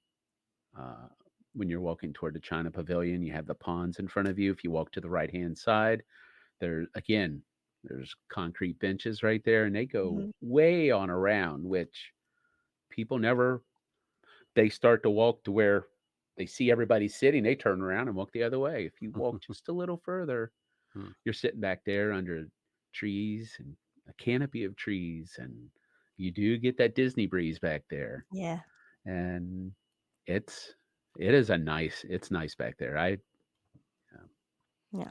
When you're walking toward the China Pavilion, you have the ponds in front of you. If you walk to the right-hand side, there's concrete benches right there, and they go way on around, which people never, they start to walk to where they see everybody sitting, they turn around and walk the other way. If you walk just a little further, you're sitting back there under trees and a canopy of trees, and you do get that Disney breeze back there. Yeah. And it's nice back there.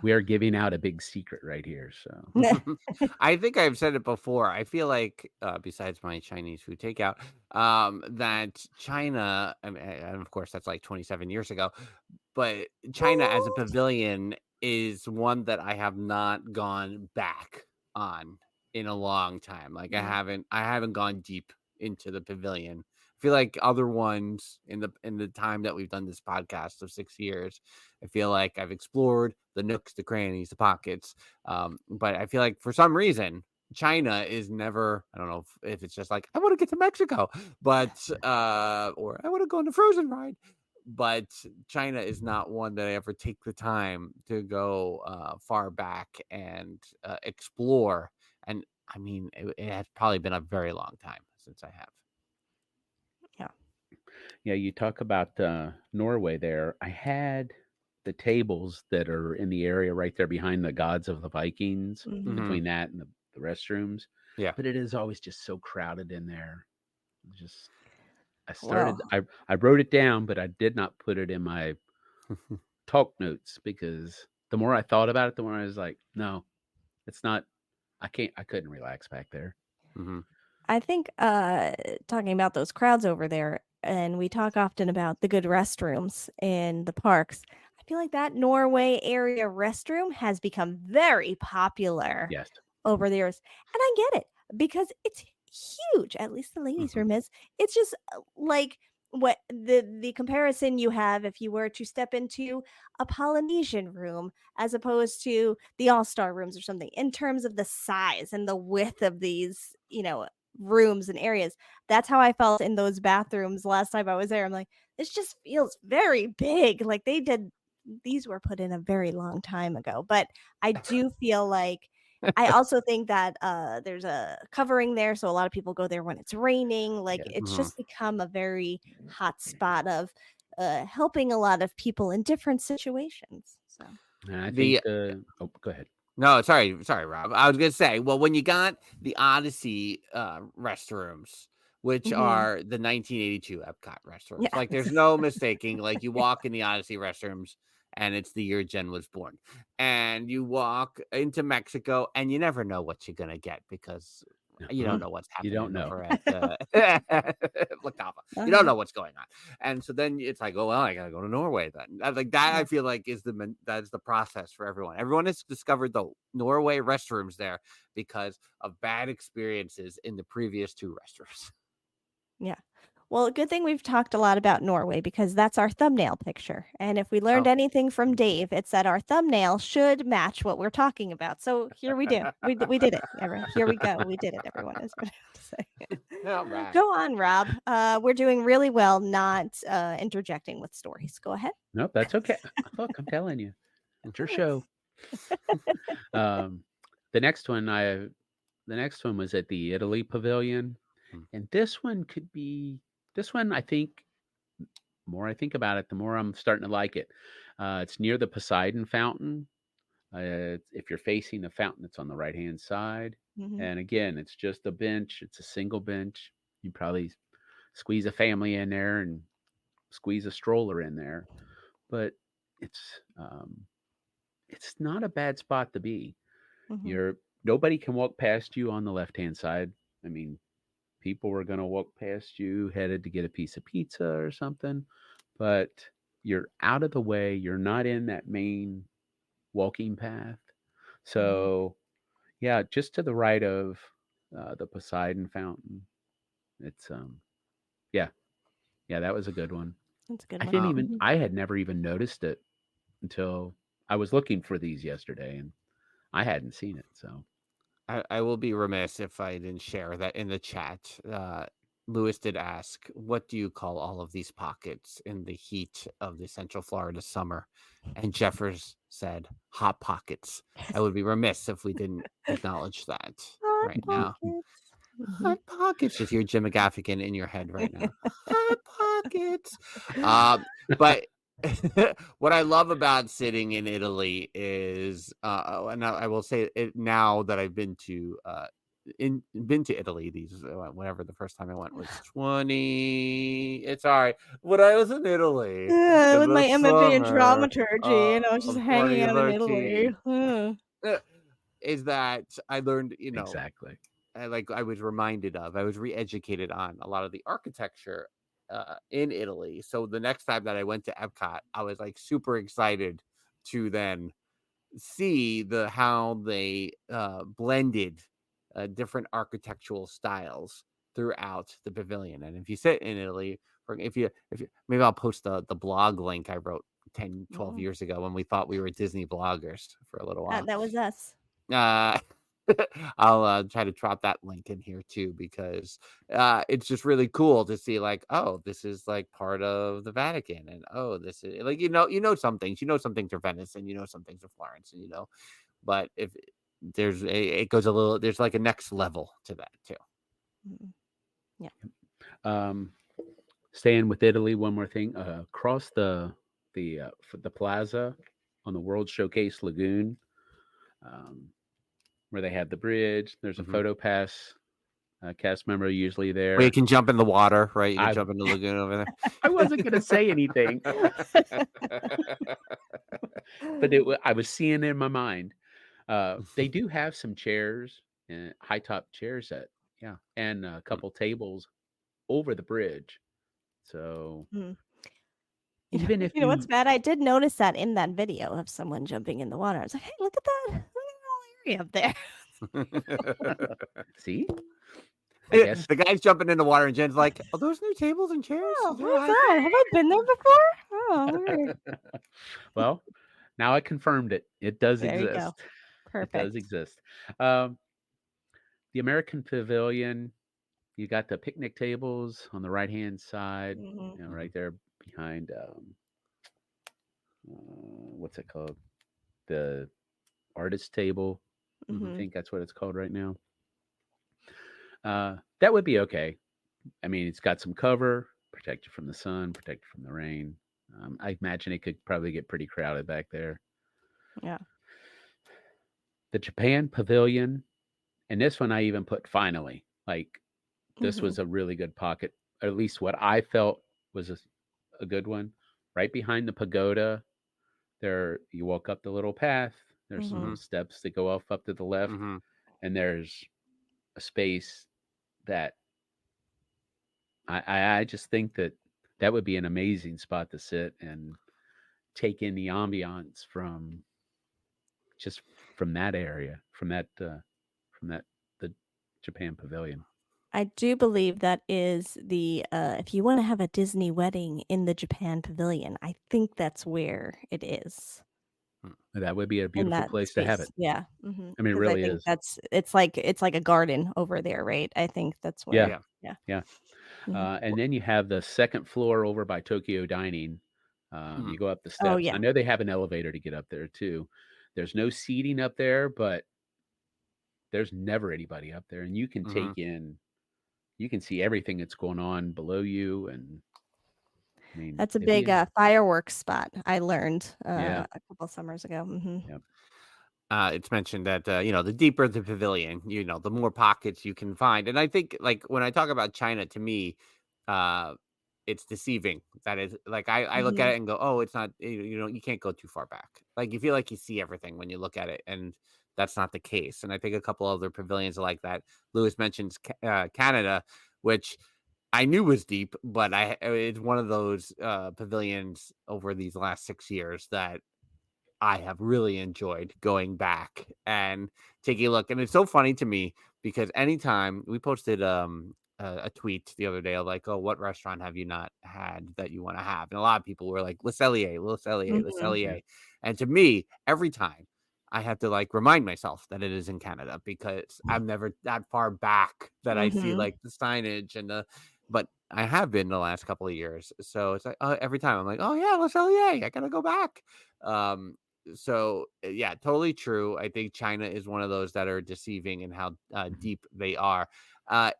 We are giving out a big secret right here. So I think I've said it before. I feel like besides my Chinese food takeout, that China, and of course that's like 27 years ago, but China as a pavilion is one that I have not gone back on in a long time. Like I haven't gone deep into the pavilion. I feel like other ones in the time that we've done this podcast of 6 years, I feel like I've explored the nooks, the crannies, the pockets. But I feel like for some reason, China is never, I don't know if it's just like, I want to get to Mexico, but, or I want to go on the Frozen ride, but China is not one that I ever take the time to go far back and explore. And I mean, it has probably been a very long time since I have. Yeah, you talk about Norway there. I had the tables that are in the area right there behind the Gods of the Vikings, between that and the restrooms. Yeah. But it is always just so crowded in there. I wrote it down, but I did not put it in my talk notes because the more I thought about it, the more I was like, no, it's not. I couldn't relax back there. I think talking about those crowds over there, and we talk often about the good restrooms in the parks. I feel like that Norway area restroom has become very popular over the years. And I get it because it's huge. At least the ladies' room is. It's just like what the comparison you have if you were to step into a Polynesian room as opposed to the All-Star rooms or something in terms of the size and the width of these, rooms and areas. That's how I felt in those bathrooms last time I was there. I'm like, this just feels very big. Like these were put in a very long time ago. But I do feel like I also think that there's a covering there, so a lot of people go there when it's raining. Like it's just become a very hot spot of helping a lot of people in different situations. So I think go ahead. No, sorry, Rob. I was gonna say, well, when you got the Odyssey restrooms, which are the 1982 EPCOT restrooms, like there's no mistaking. Like you walk in the Odyssey restrooms, and it's the year Jen was born. And you walk into Mexico, and you never know what you're gonna get because you don't know what's You happening don't know. over at La Cava. You Uh-huh. don't know what's going on, and so then it's like, oh well, I gotta go to Norway then. Like that, Yeah. I feel like that's the process for everyone. Everyone has discovered the Norway restrooms there because of bad experiences in the previous 2 restrooms. Yeah. Well, good thing we've talked a lot about Norway because that's our thumbnail picture. And if we learned Oh. anything from Dave, it's that our thumbnail should match what we're talking about. So here we do. We did it. Here we go. We did it, everyone, is what I have to say. All right. Go on, Rob. We're doing really well not interjecting with stories. Go ahead. Nope, that's okay. Look, I'm telling you, it's your show. The next one was at the Italy Pavilion, and this one I think, the more I think about it, the more I'm starting to like it. It's near the Poseidon Fountain. If you're facing the fountain, it's on the right-hand side. Mhm. And again, it's just a bench. It's a single bench. You probably squeeze a family in there and squeeze a stroller in there. But it's not a bad spot to be. Mhm. Nobody can walk past you on the left-hand side. I mean, people were going to walk past you headed to get a piece of pizza or something, but you're out of the way. You're not in that main walking path. So, yeah, just to the right of the Poseidon Fountain. It's yeah, that was a good one. That's a good I one. didn't even Mhm. I had never even noticed it until I was looking for these yesterday, and I hadn't seen it. So I will be remiss if I didn't share that in the chat. Lewis did ask, what do you call all of these pockets in the heat of the Central Florida summer? And Jeffers said, hot pockets. I would be remiss if we didn't acknowledge that Hot right now. pockets. Mhm. Hot pockets. Just hear Jim McGaffigan in your head right now. Hot pockets. But what I love about sitting in Italy is, and I will say it now that I've been to Italy. Whenever the first time I went was 20. It's all right. When I was in Italy Yeah, in with the my MFA in summer dramaturgy, and I was just of hanging out in 2013, Italy. is that I learned, exactly. I was reminded of, I was re-educated on a lot of the architecture in Italy. So the next time that I went to EPCOT, I was like super excited to then see how they blended different architectural styles throughout the pavilion. And if you sit in Italy, if you maybe I'll post the blog link I wrote 10, 12 years ago when we thought we were Disney bloggers for a little while. That was us. I'll try to drop that link in here too, because it's just really cool to see, like, oh, this is like part of the Vatican, and oh, this is like, some things, some things are Venice, and some things are Florence, and but if it goes a little, there's like a next level to that too. Yeah. Staying with Italy, one more thing. Across the plaza on the World Showcase Lagoon, where they have the bridge, there's a photo pass. Cast member usually there. Where you can jump in the water, right? You can I- jump in the lagoon over there. I wasn't going to say anything, but I was seeing it in my mind. They do have some chairs, high top chairs and a couple tables over the bridge. So even if what's bad, I did notice that in that video of someone jumping in the water. I was like, hey, look at that! Look at that whole area up there. See, The guy's jumping in the water, and Jen's like, "Are those new tables and chairs? Oh, what's that? Have I been there before? Oh, weird. Well, now I confirmed it. It does There you exist. go. Perfect. It does exist. The American Pavilion, you got the picnic tables on the right-hand side, right there behind, what's it called? The artist table. I think that's what it's called right now. That would be okay. I mean, it's got some cover, protect you from the sun, protect you from the rain. I imagine it could probably get pretty crowded back there. Yeah. The Japan Pavilion, and this one I even put finally. Like, this was a really good pocket, or at least what I felt was a good one. Right behind the pagoda, There, you walk up the little path. There's some Mhm. steps that go off up to the left, Mm-hmm. and there's a space that I just think that would be an amazing spot to sit and take in the ambiance just from that area, from that the Japan Pavilion. I do believe that is the if you want to have a Disney wedding in the Japan Pavilion, I think that's where it is That would be a in beautiful that place to have space. it. Yeah, I mean, it because I really think is. that's it's like a garden over there, right? I think that's Yeah, where. Yeah. Yeah. Mhm. and then you have the second floor over by Tokyo Dining. You go up the Oh steps. I yeah. know they have an elevator to get up there too. There's no seating up there, but there's never anybody up there, and you can Mm-hmm. you can see everything that's going on below you, and I mean, That's a it'd be big fireworks spot. I learned yeah, a couple summers ago. yep, It's mentioned that the deeper the pavilion, the more pockets you can find. And I think, like, when I talk about China, to me, uh, it's deceiving. That is, like, I look at Mhm. it and go, oh, it's not. You can't go too far back. Like, you feel like you see everything when you look at it, and that's not the case. And I think a couple other pavilions are like that. Lewis mentions Canada, which I knew was deep, but it's one of those pavilions over these last 6 years that I have really enjoyed going back and taking a look. And it's so funny to me because anytime we posted a tweet the other day of like, oh, what restaurant have you not had that you want to have? And a lot of people were like, Le Cellier, Le Cellier, Le Mhm. yeah, Cellier. And to me, every time I have to like remind myself that it is in Canada because I'm never that far back that I see Mhm. like the signage and but I have been the last couple of years. So it's like every time I'm like, oh yeah, Le Cellier, I gotta go back. So yeah, totally true. I think China is one of those that are deceiving in how deep they are.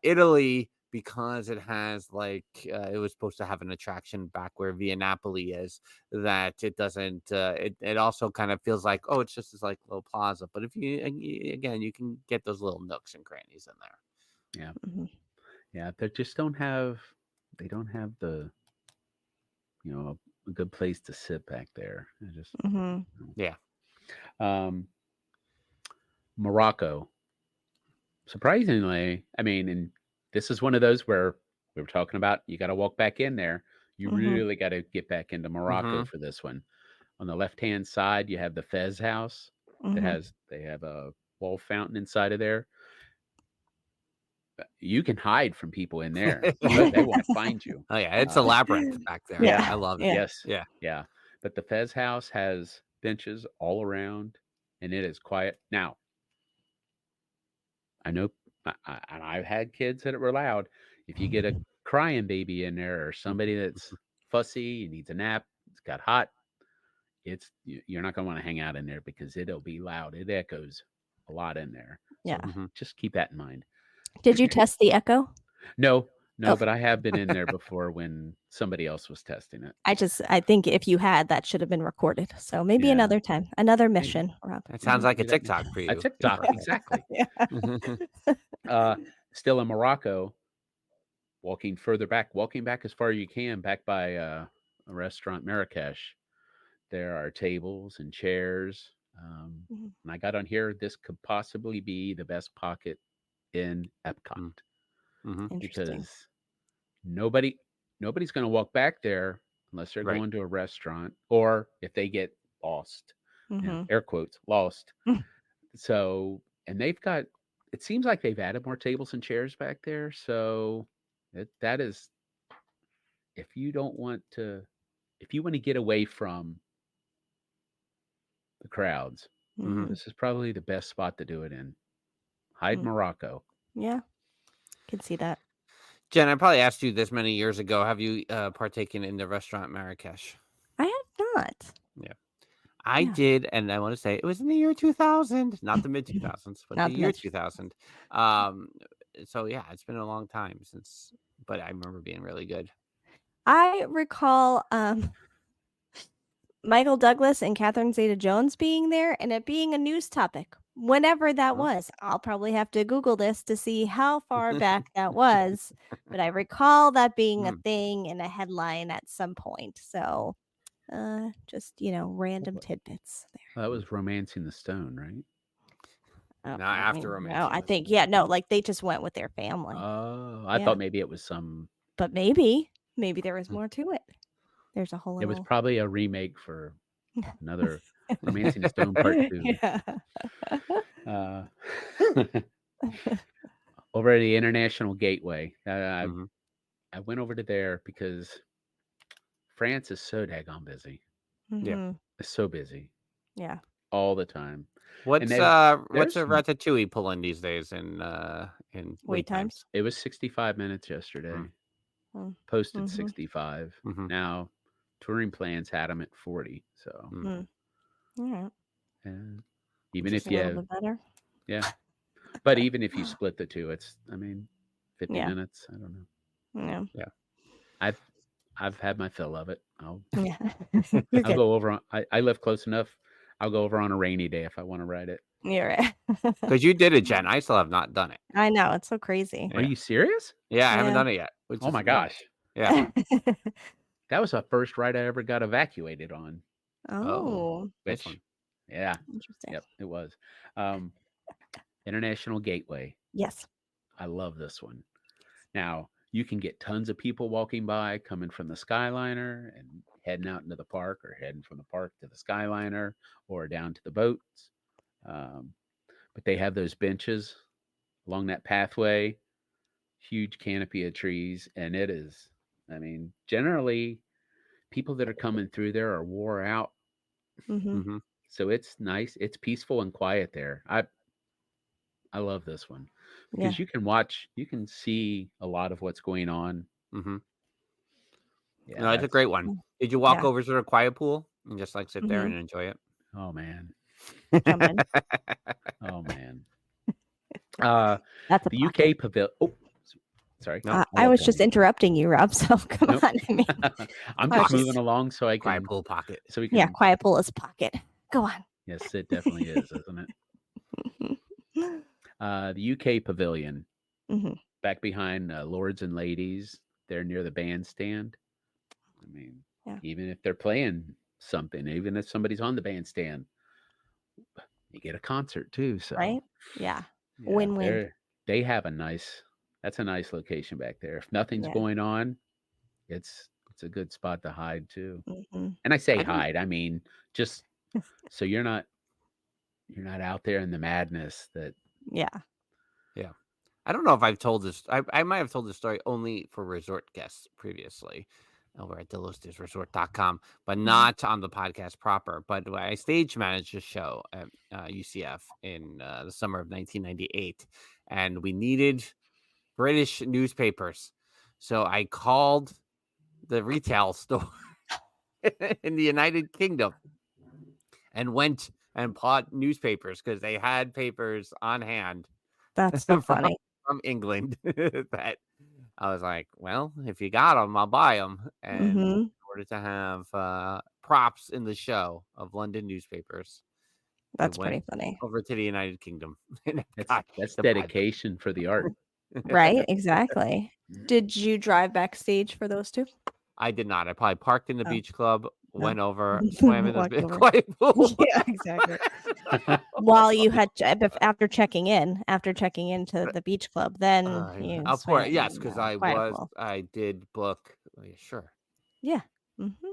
Italy, because it has like it was supposed to have an attraction back where Via Napoli is, that it doesn't. It also kind of feels like, oh, it's just this like little plaza. But if again, you can get those little nooks and crannies in there. yeah, Mhm. yeah. They don't have the a good place to sit back there. I just Mhm. Yeah. um, Morocco. Surprisingly, I mean, and this is one of those where we were talking about you got to walk back in there. You Mhm. really got to get back into Morocco Mm-hmm. for this one. On the left-hand side, you have the Fez House Mhm. they have a wall fountain inside of there. You can hide from people in there. They won't find you. Oh yeah, it's a Uh, labyrinth back there. yeah, Yeah. I love it. Yeah. yes, Yeah. yeah. But the Fez House has benches all around, and it is quiet. Now, I know, and I've had kids that were loud. If you get a crying baby in there or somebody that's fussy and needs a nap, it's got hot, you're not going to want to hang out in there because it'll be loud. It echoes a lot in there. So Yeah. Mm-hmm. just keep that in mind. Did you test the echo? No, Oh, no, but I have been in there before when somebody else was testing it. I think if you had, that should have been recorded. So maybe Yeah, another time, another Hey, mission, Rob. that sounds Mhm. like a maybe that TikTok for a you. TikTok Perfect. exactly. Yeah. Uh, Still in Morocco, walking back as far as you can, back by a restaurant, Marrakesh. There are tables and chairs. Mhm. And I got on here. This could possibly be the best pocket in Epcot Mm-hmm. Interesting. because nobody nobody's going to walk back there unless they're Right. going to a restaurant or if they get lost. Mhm. Air quotes lost. Mm. So, and they've got. It seems like they've added more tables and chairs back there. So that is if you don't want to if you want to get away from the crowds, Mm-hmm. Mhm. this is probably the best spot to do it in. Hide Mm. Morocco. Yeah, can see that. Jen, I probably asked you this many years ago. Have you partaken in the restaurant Marrakesh? I have not. Yeah, I Yeah. did, and I want to say it was in the year 2000, not the mid 2000s, but the Not the year mention. 2000. Um, so yeah, it's been a long time since, but I remember being really good. I recall Michael Douglas and Catherine Zeta-Jones being there and it being a news topic. Whenever that Huh? was, I'll probably have to Google this to see how far back that was, but I recall that being a Hmm. thing in a headline at some point. So Just random tidbits there. That was Romancing the Stone, right? Oh, Now after no, Romancing I the think Stone. no, like they just went with their family. Oh, I Yeah. thought maybe it was some. But maybe there was more to it. There's a whole It was little. probably a remake for another Romancing the Stone Part 2. Yeah. Over at the International Gateway, Mhm. I went over to there because France is so daggone busy. Mhm. It's so busy Yeah. all the time. What's there's a there's- ratatouille pulling these days in wait times? times? It was 65 minutes yesterday. Mm. Posted Mhm. 65. Mhm. Now, touring plans had them at 40. So, Mm. All right. even Just if a little you, bit better. yeah, but even if you split the two, it's, 50 Yeah. minutes. I don't know. Yeah. I've had my fill of it. I'll Yeah. You're good. go over on. I live close enough. I'll go over on a rainy day if I want to ride it. You're right. Because you did it, Jen. I still have not done it. I know, it's so crazy. Are you serious? Yeah, I haven't Yeah. done it yet. which Oh is my fun. gosh, Yeah. that was the first ride I ever got evacuated on. Oh, Nice Which, one. yeah, interesting. yep, it was. International Gateway. Yes. I love this one. Now, you can get tons of people walking by, coming from the Skyliner and heading out into the park, or heading from the park to the Skyliner, or down to the boats. But they have those benches along that pathway, huge canopy of trees, and it is, generally, people that are coming through there are wore out, Mm-hmm. Mhm. so it's nice. It's peaceful and quiet there. I love this one because Yeah. you can see a lot of what's going on. Mhm. Yeah, No, it's a that's, great one. Did you walk Yeah. over to the quiet pool and just like sit there Mhm. and enjoy it? oh man, Jump in. oh man. That's a The pocket. UK pavilion. Oh, sorry. No, I was love just that. interrupting you, Rob. So come Nope. on. I mean, I'm I was just moving just- along so I quiet can, pool pocket. so we can. yeah, quiet pool is pocket. Go on. Yes, it definitely is, isn't it? The UK pavilion, Mm-hmm. back behind Lords and Ladies, they're near the bandstand. Yeah. Even if they're playing something, even if somebody's on the bandstand, you get a concert too. So, Right? Yeah. yeah, Win-win. they have that's a nice location back there. If nothing's Yeah. going on, it's a good spot to hide too. Mm-hmm. And I say I don't- hide, just so you're not out there in the madness that. Yeah. I don't know if I've told this. I might have told this story only for resort guests previously over at DilloStayResort.com, but not on the podcast proper. But I stage managed a show at UCF in the summer of 1998, and we needed British newspapers. So I called the retail store in the United Kingdom and went and bought newspapers because they had papers on hand That's so funny. from England that I was like, well, if you got them, I'll buy them. And Mm-hmm. in order to have props in the show of London newspapers, That's I pretty went funny. over to the United Kingdom. And That's to buy them. dedication for the art. Right? Exactly. Did you drive backstage for those two? I did not. I probably parked in the Oh. beach club, went No. over, swam in the Walked over. quiet pool. Yeah, exactly. While you had after checking in to the beach club, then you Of course, swam yes, in because the quiet pool. I did book. Sure. Yeah. Mm-hmm.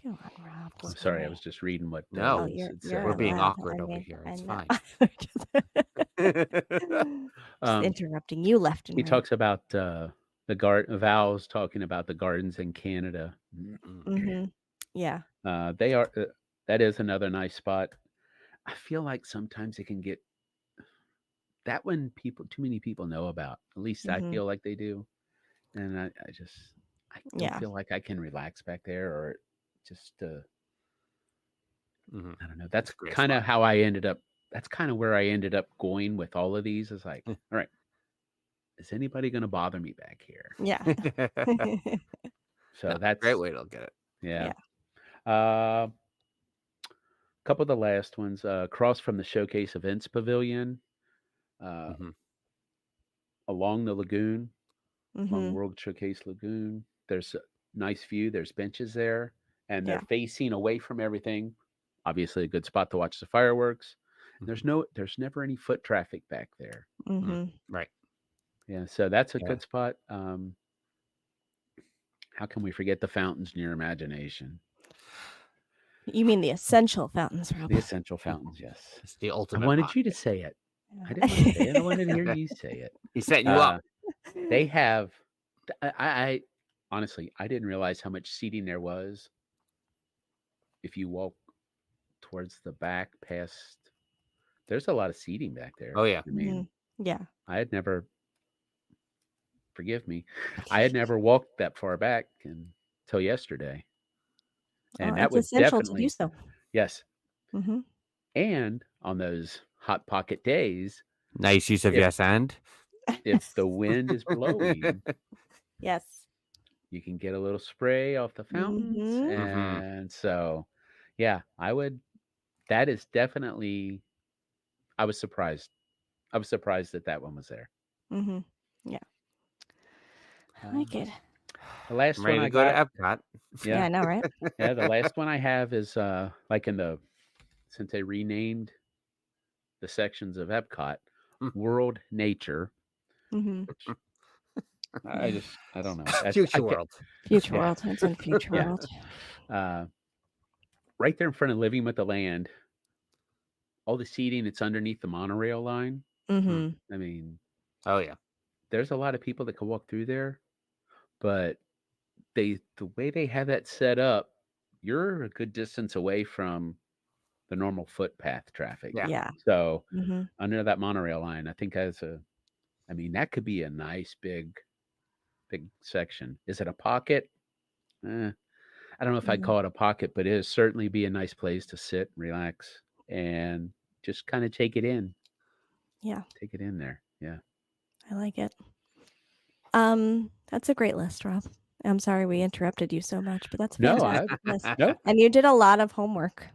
Go on, Rob. I'm just sorry, I kidding. was just reading what No. Oh, Liz you're had you're said. We're being allowed. awkward I over mean, here. I It's know. fine. Just interrupting you left and He right. talks about the Val's talking about the gardens in Canada. Mm-hmm. Yeah. They are that is another nice spot. I feel like sometimes it can get that one too many people know about. At least I Mhm. feel like they do, and I don't Yeah. feel like I can relax back there, or just Mhm. I don't know. That's a great kind of spot. how I ended up. That's kind of where I ended up going with all of these. Is like, all right, is anybody going to bother me back here? Yeah. So No, that's great way to look at it. yeah. A couple of the last ones. Across from the Showcase Events Pavilion, Mhm. along the lagoon, along Mm-hmm. World Showcase Lagoon. There's a nice view. There's benches there. and Yeah. they're facing away from everything. Obviously, a good spot to watch the fireworks. There's never any foot traffic back there. Mm-hmm. Right. Yeah, so that's a Yeah. good spot. How can we forget the fountains in your imagination? You mean the essential fountains, Rob? The essential fountains, yes. It's the I ultimate. wanted you to say it. I didn't want to say it. I wanted to hear you say it. He's setting you up. They have. I honestly, I didn't realize how much seating there was. If you walk towards the back, past, there's a lot of seating back there. Oh yeah. I mean, Yeah. I had never. Forgive me, I had never walked that far back until yesterday, and that It's would essential to definitely do so. yes. Mm-hmm. And on those hot pocket days, Nice use of If- yes and. if the wind is blowing, Yes. you can get a little spray off the fountains. Mhm. Mhm. And so, yeah, that is definitely, I was surprised. I was surprised that one was there. Mm-hmm. Yeah. I like it. The last I'm one ready to I go got, to Epcot. Yeah, I know, right? yeah, the last one I have is like since they renamed the sections of Epcot, World Nature. Mm-hmm. I don't know. Future World. Future Yeah. World. It's in Future Yeah. World. Right there in front of Living with the Land, all the seating, it's underneath the monorail line. Mm-hmm. I mean, Oh yeah. there's a lot of people that can walk through there, but the way they have that set up, you're a good distance away from the normal footpath traffic. Yeah. Yeah. So Mm-hmm. under that monorail line, I think that could be a nice big section. Is it a pocket? I don't know if I'd Mhm. call it a pocket, but it'd certainly be a nice place to sit, relax, and just kind of take it in. Yeah. Take it in there. Yeah. I like it. That's a great list, Rob. I'm sorry we interrupted you so much, but that's a No, fantastic list. no. And you did a lot of homework.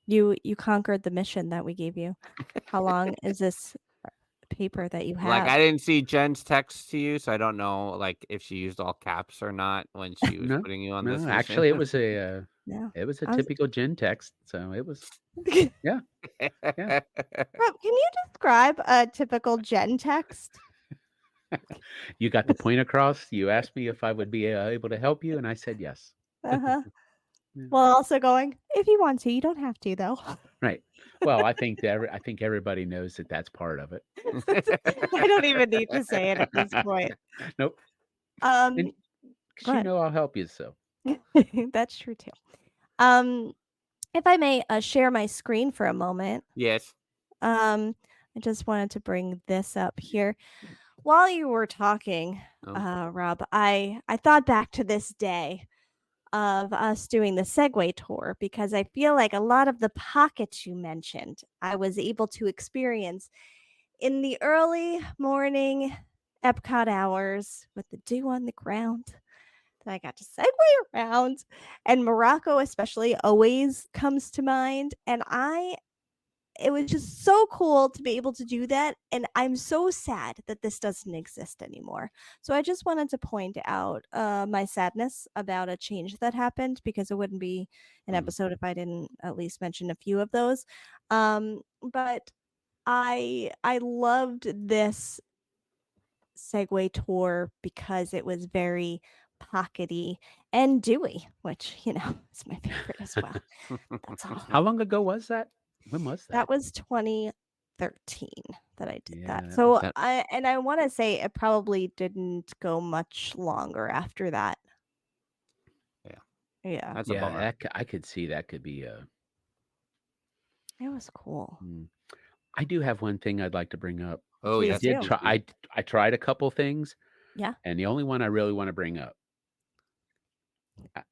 You conquered the mission that we gave you. How long is this paper that you have? Like I didn't see Jen's text to you, so I don't know like if she used all caps or not when she was No, putting you on no. this. mission. Actually, it was a Yeah. it was a I was- typical Jen text, so it was. Yeah. Rob, can you describe a typical Jen text? You got the point across. You asked me if I would be able to help you, and I said yes. Uh-huh. Yeah. Well, also going, if you want to, you don't have to, though. Right. Well, I think everybody knows that that's part of it. I don't even need to say it at this point. Nope. Um, And go you ahead. know I'll help you. So That's true too. If I may share my screen for a moment. Yes. I just wanted to bring this up here. While you were talking, Oh. Rob, I thought back to this day of us doing the Segway tour because I feel like a lot of the pockets you mentioned, I was able to experience in the early morning Epcot hours with the dew on the ground. That I got to segue around, and Morocco especially always comes to mind. And it was just so cool to be able to do that. And I'm so sad that this doesn't exist anymore. So I just wanted to point out my sadness about a change that happened because it wouldn't be an episode if I didn't at least mention a few of those. But I loved this Segway tour because it was very pockety and dewy, which is my favorite as well. That's all. how long ago was that? When was that? That was 2013 that I did Yeah, that. that So was- I want to say it probably didn't go much longer after that. Yeah. Yeah, That's a bummer. I could see that could be a. it was cool. I do have one thing I'd like to bring up. Oh Please yes. do. I tried a couple things. Yeah. And the only one I really want to bring up.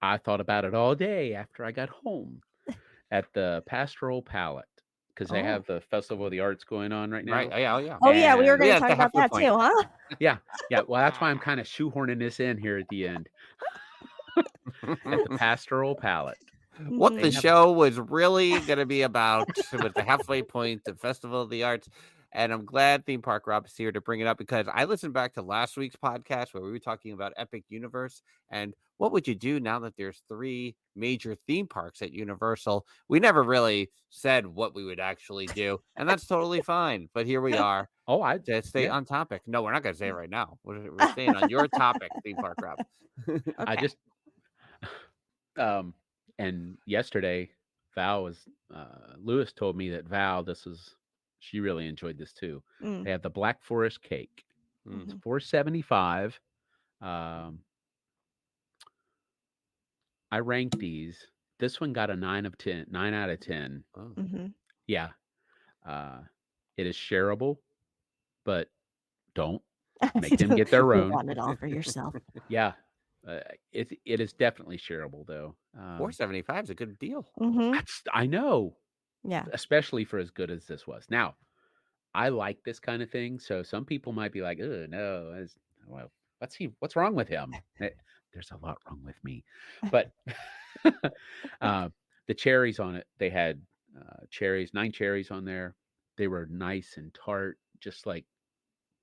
I thought about it all day after I got home at the Pastoral Palette because they Oh. have the Festival of the Arts going on right now. Right. Yeah. Oh yeah. Oh yeah, we were And- going Yeah, to talk the about that halfway too, huh? Yeah. Well, that's why I'm kind of shoehorning this in here at the end. At the Pastoral Palette. What Mhm. the show was really going to be about with the halfway point, the Festival of the Arts. And I'm glad Theme Park Rob is here to bring it up because I listened back to last week's podcast where we were talking about Epic Universe and what would you do now that there's 3 major theme parks at Universal. We never really said what we would actually do, and that's totally fine. But here we are Oh, to stay yeah. on topic. No, we're not going to say it right now. We're staying on your topic, Theme Park Rob. I Okay. just and yesterday Val was Lewis told me that Val she really enjoyed this too. Mm, They have the Black Forest cake. It's mhm. $4.75. I ranked these. This one got a 9 out of 10. Oh. Mhm. Yeah. It is shareable, but don't make them get their You own. want it all for yourself. Yeah. It is definitely shareable though. $4.75 is a good deal. Mhm. I know, Yeah. especially for as good as this was. Now, I like this kind of thing, so some people might be like, "Oh no, well, what's wrong with him?" There's a lot wrong with me, but the cherries on it, they had cherries, 9 cherries on there. They were nice and tart, just like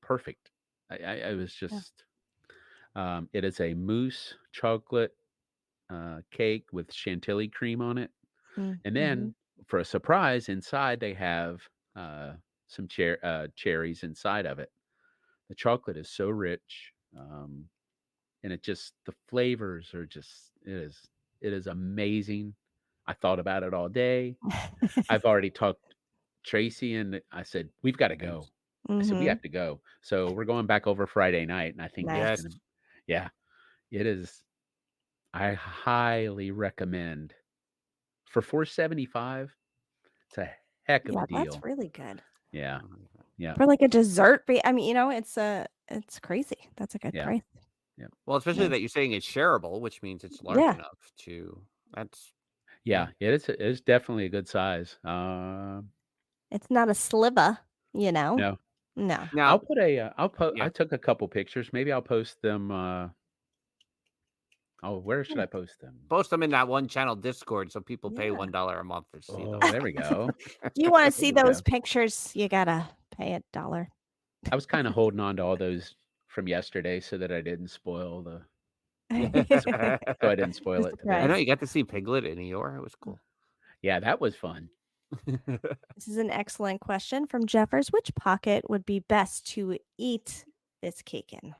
perfect. I was Yeah. just. It is a mousse chocolate cake with chantilly cream on it. Mm, And mhm. then for a surprise, inside they have some cherries inside of it. The chocolate is so rich, and the flavors are it is amazing. I thought about it all day. I've already talked Tracy, and I said we've got to go. I said we Mhm. have to go. So we're going back over Friday night, and I think Nice. it's Yes. gonna. Yeah, it is. I highly recommend for $4.75. It's a heck of a Yeah, that's deal. really good. Yeah. Yeah. For like a dessert, I mean, it's crazy. That's a good Yeah. price. Yeah. Well, especially Yeah. that you're saying it's shareable, which means it's large Yeah. enough to. That's Yeah. It's definitely a good size. It's not a sliver, you know? No. No. now. I'll put I Yeah, took a couple pictures. Maybe I'll post them where should Yeah. I post them? post them in that one channel Discord so people pay Yeah. $1 a month to see them. Oh, there we go. If you want to There see we those go. pictures, you gotta pay $1. I was kind of holding on to all those from yesterday so that I didn't spoil so I didn't spoil The it I know today. surprise. you got to see Piglet in Eeyore. It was cool. Yeah, that was fun. This is an excellent question from Jeffers. Which pocket would be best to eat this cake in?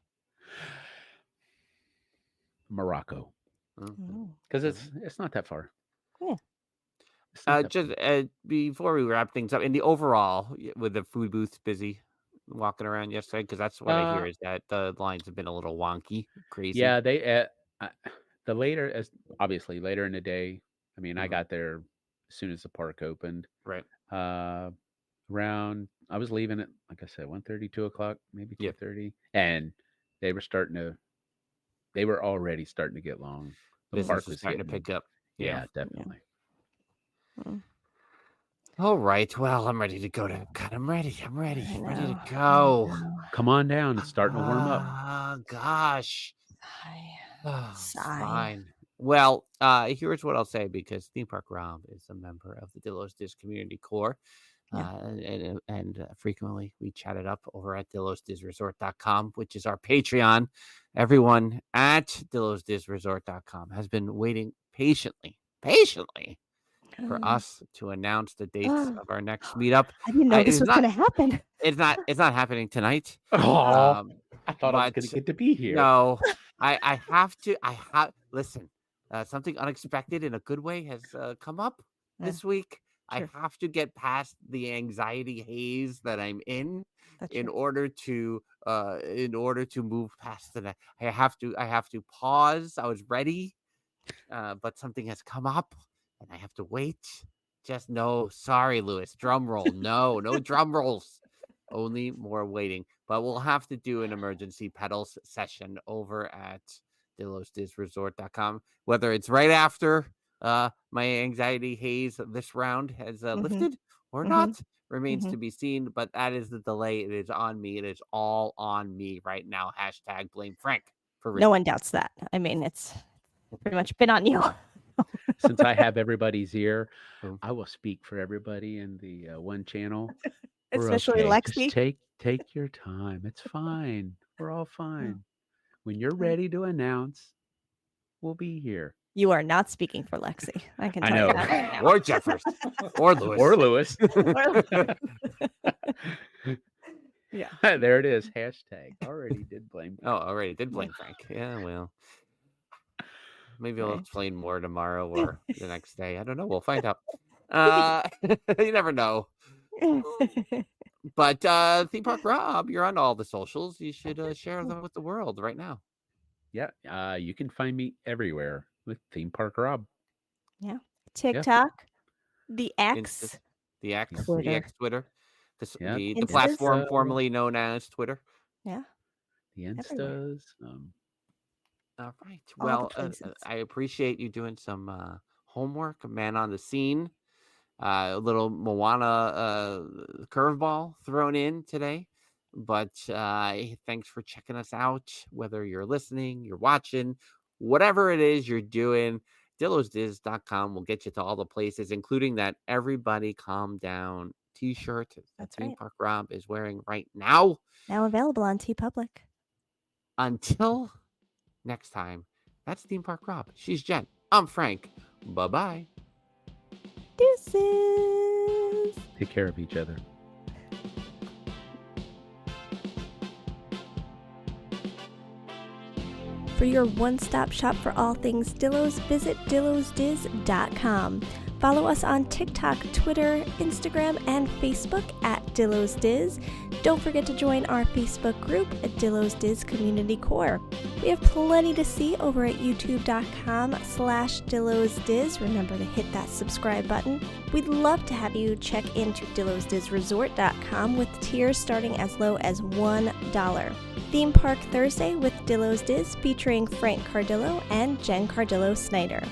Morocco. Oh, Because it's not that far. yeah. It's not that Just far. before we wrap things up, in the overall, with the food booths busy walking around yesterday, because that's what I hear is that the lines have been a little wonky, crazy. Yeah, the later as obviously later in the day. I mean, I Mhm. got there as soon as the park opened. Right. Around I was leaving at like I said, 1:30, 2:00, maybe Yeah. 2:30, and they were already starting to get long. The Business park is was starting to getting pick up. Yeah. yeah, definitely. Mm, All right. Well, I'm ready to go to God. I'm ready. I'm ready. I Ready to know. go. Come on down, it's starting to warm up. Gosh. Sigh. Sigh. Fine. Well, here's what I'll say because Theme Park Rob is a member of the Dillo's Diz CommunityCore. Yeah. And frequently we chat it up over at DillosDizResort.com, which is our Patreon. Everyone at DillosDizResort.com has been waiting patiently for us to announce the dates of our next meetup. I didn't know It this is was not. going to happen. It's not happening tonight. Oh, I thought I was But going to get to be here. no, I have to. Listen. Something unexpected in a good way has come up this week. I Sure. have to get past the anxiety haze that I'm in That's in true. order to move past the next. I have to pause. I was ready, but something has come up, and I have to wait. Just no, sorry, Lewis. Drum roll. No drum rolls. Only more waiting. But we'll have to do an emergency pedals session over at DillosDizResort.com. Whether it's right after my anxiety haze this round has lifted or not remains to be seen. But that is the delay. It is on me. It is all on me right now. # blame Frank for real. No one doubts that. I mean, it's pretty much been on you. Since I have everybody's ear, Boom. I will speak for everybody in the one channel. We're Especially okay. Lexi. Just take your time. It's fine. We're all fine. When you're ready to announce, we'll be here. You are not speaking for Lexi. I can I tell you know. that right now. Or Jeffers. Or Lewis. Or Lewis. Yeah. There it is. Hashtag already did blame. Oh, already did blame Frank. Yeah, well. Maybe I'll Right. explain more tomorrow or the next day. I don't know. We'll find out. You never know. But Theme Park Rob, you're on all the socials. You should share them with the world right now. Yeah. You can find me everywhere with Theme Park Rob. TikTok, the X, Insta, the X, Twitter. the X Twitter, Yeah. the Instas. platform Insta. formerly known as Twitter. yeah. The Everywhere. Instas. All right. All the Well, places. I appreciate you doing some homework, man on the scene. A little Moana curveball thrown in today. But thanks for checking us out, whether you're listening, you're watching, whatever it is you're doing. DillosDiz.com will get you to all the places, including that Everybody Calm Down t-shirt that That's Theme right. Park Rob is wearing right now. Now available on TeePublic. Until next time, that's Theme Park Rob. She's Jen. I'm Frank. Bye-bye. Deuces. Take care of each other. For your one-stop shop for all things Dillos, visit DillosDiz.com. Follow us on TikTok, Twitter, Instagram, and Facebook at DillosDiz. Don't forget to join our Facebook group at DillosDiz CommunityCore. We have plenty to see over at youtube.com/DillosDiz. Remember to hit that subscribe button. We'd love to have you check into DillosDizResort.com with tiers starting as low as $1. Theme Park Thursday with Dillos Diz featuring Frank Cardillo and Jen Cardillo Snyder.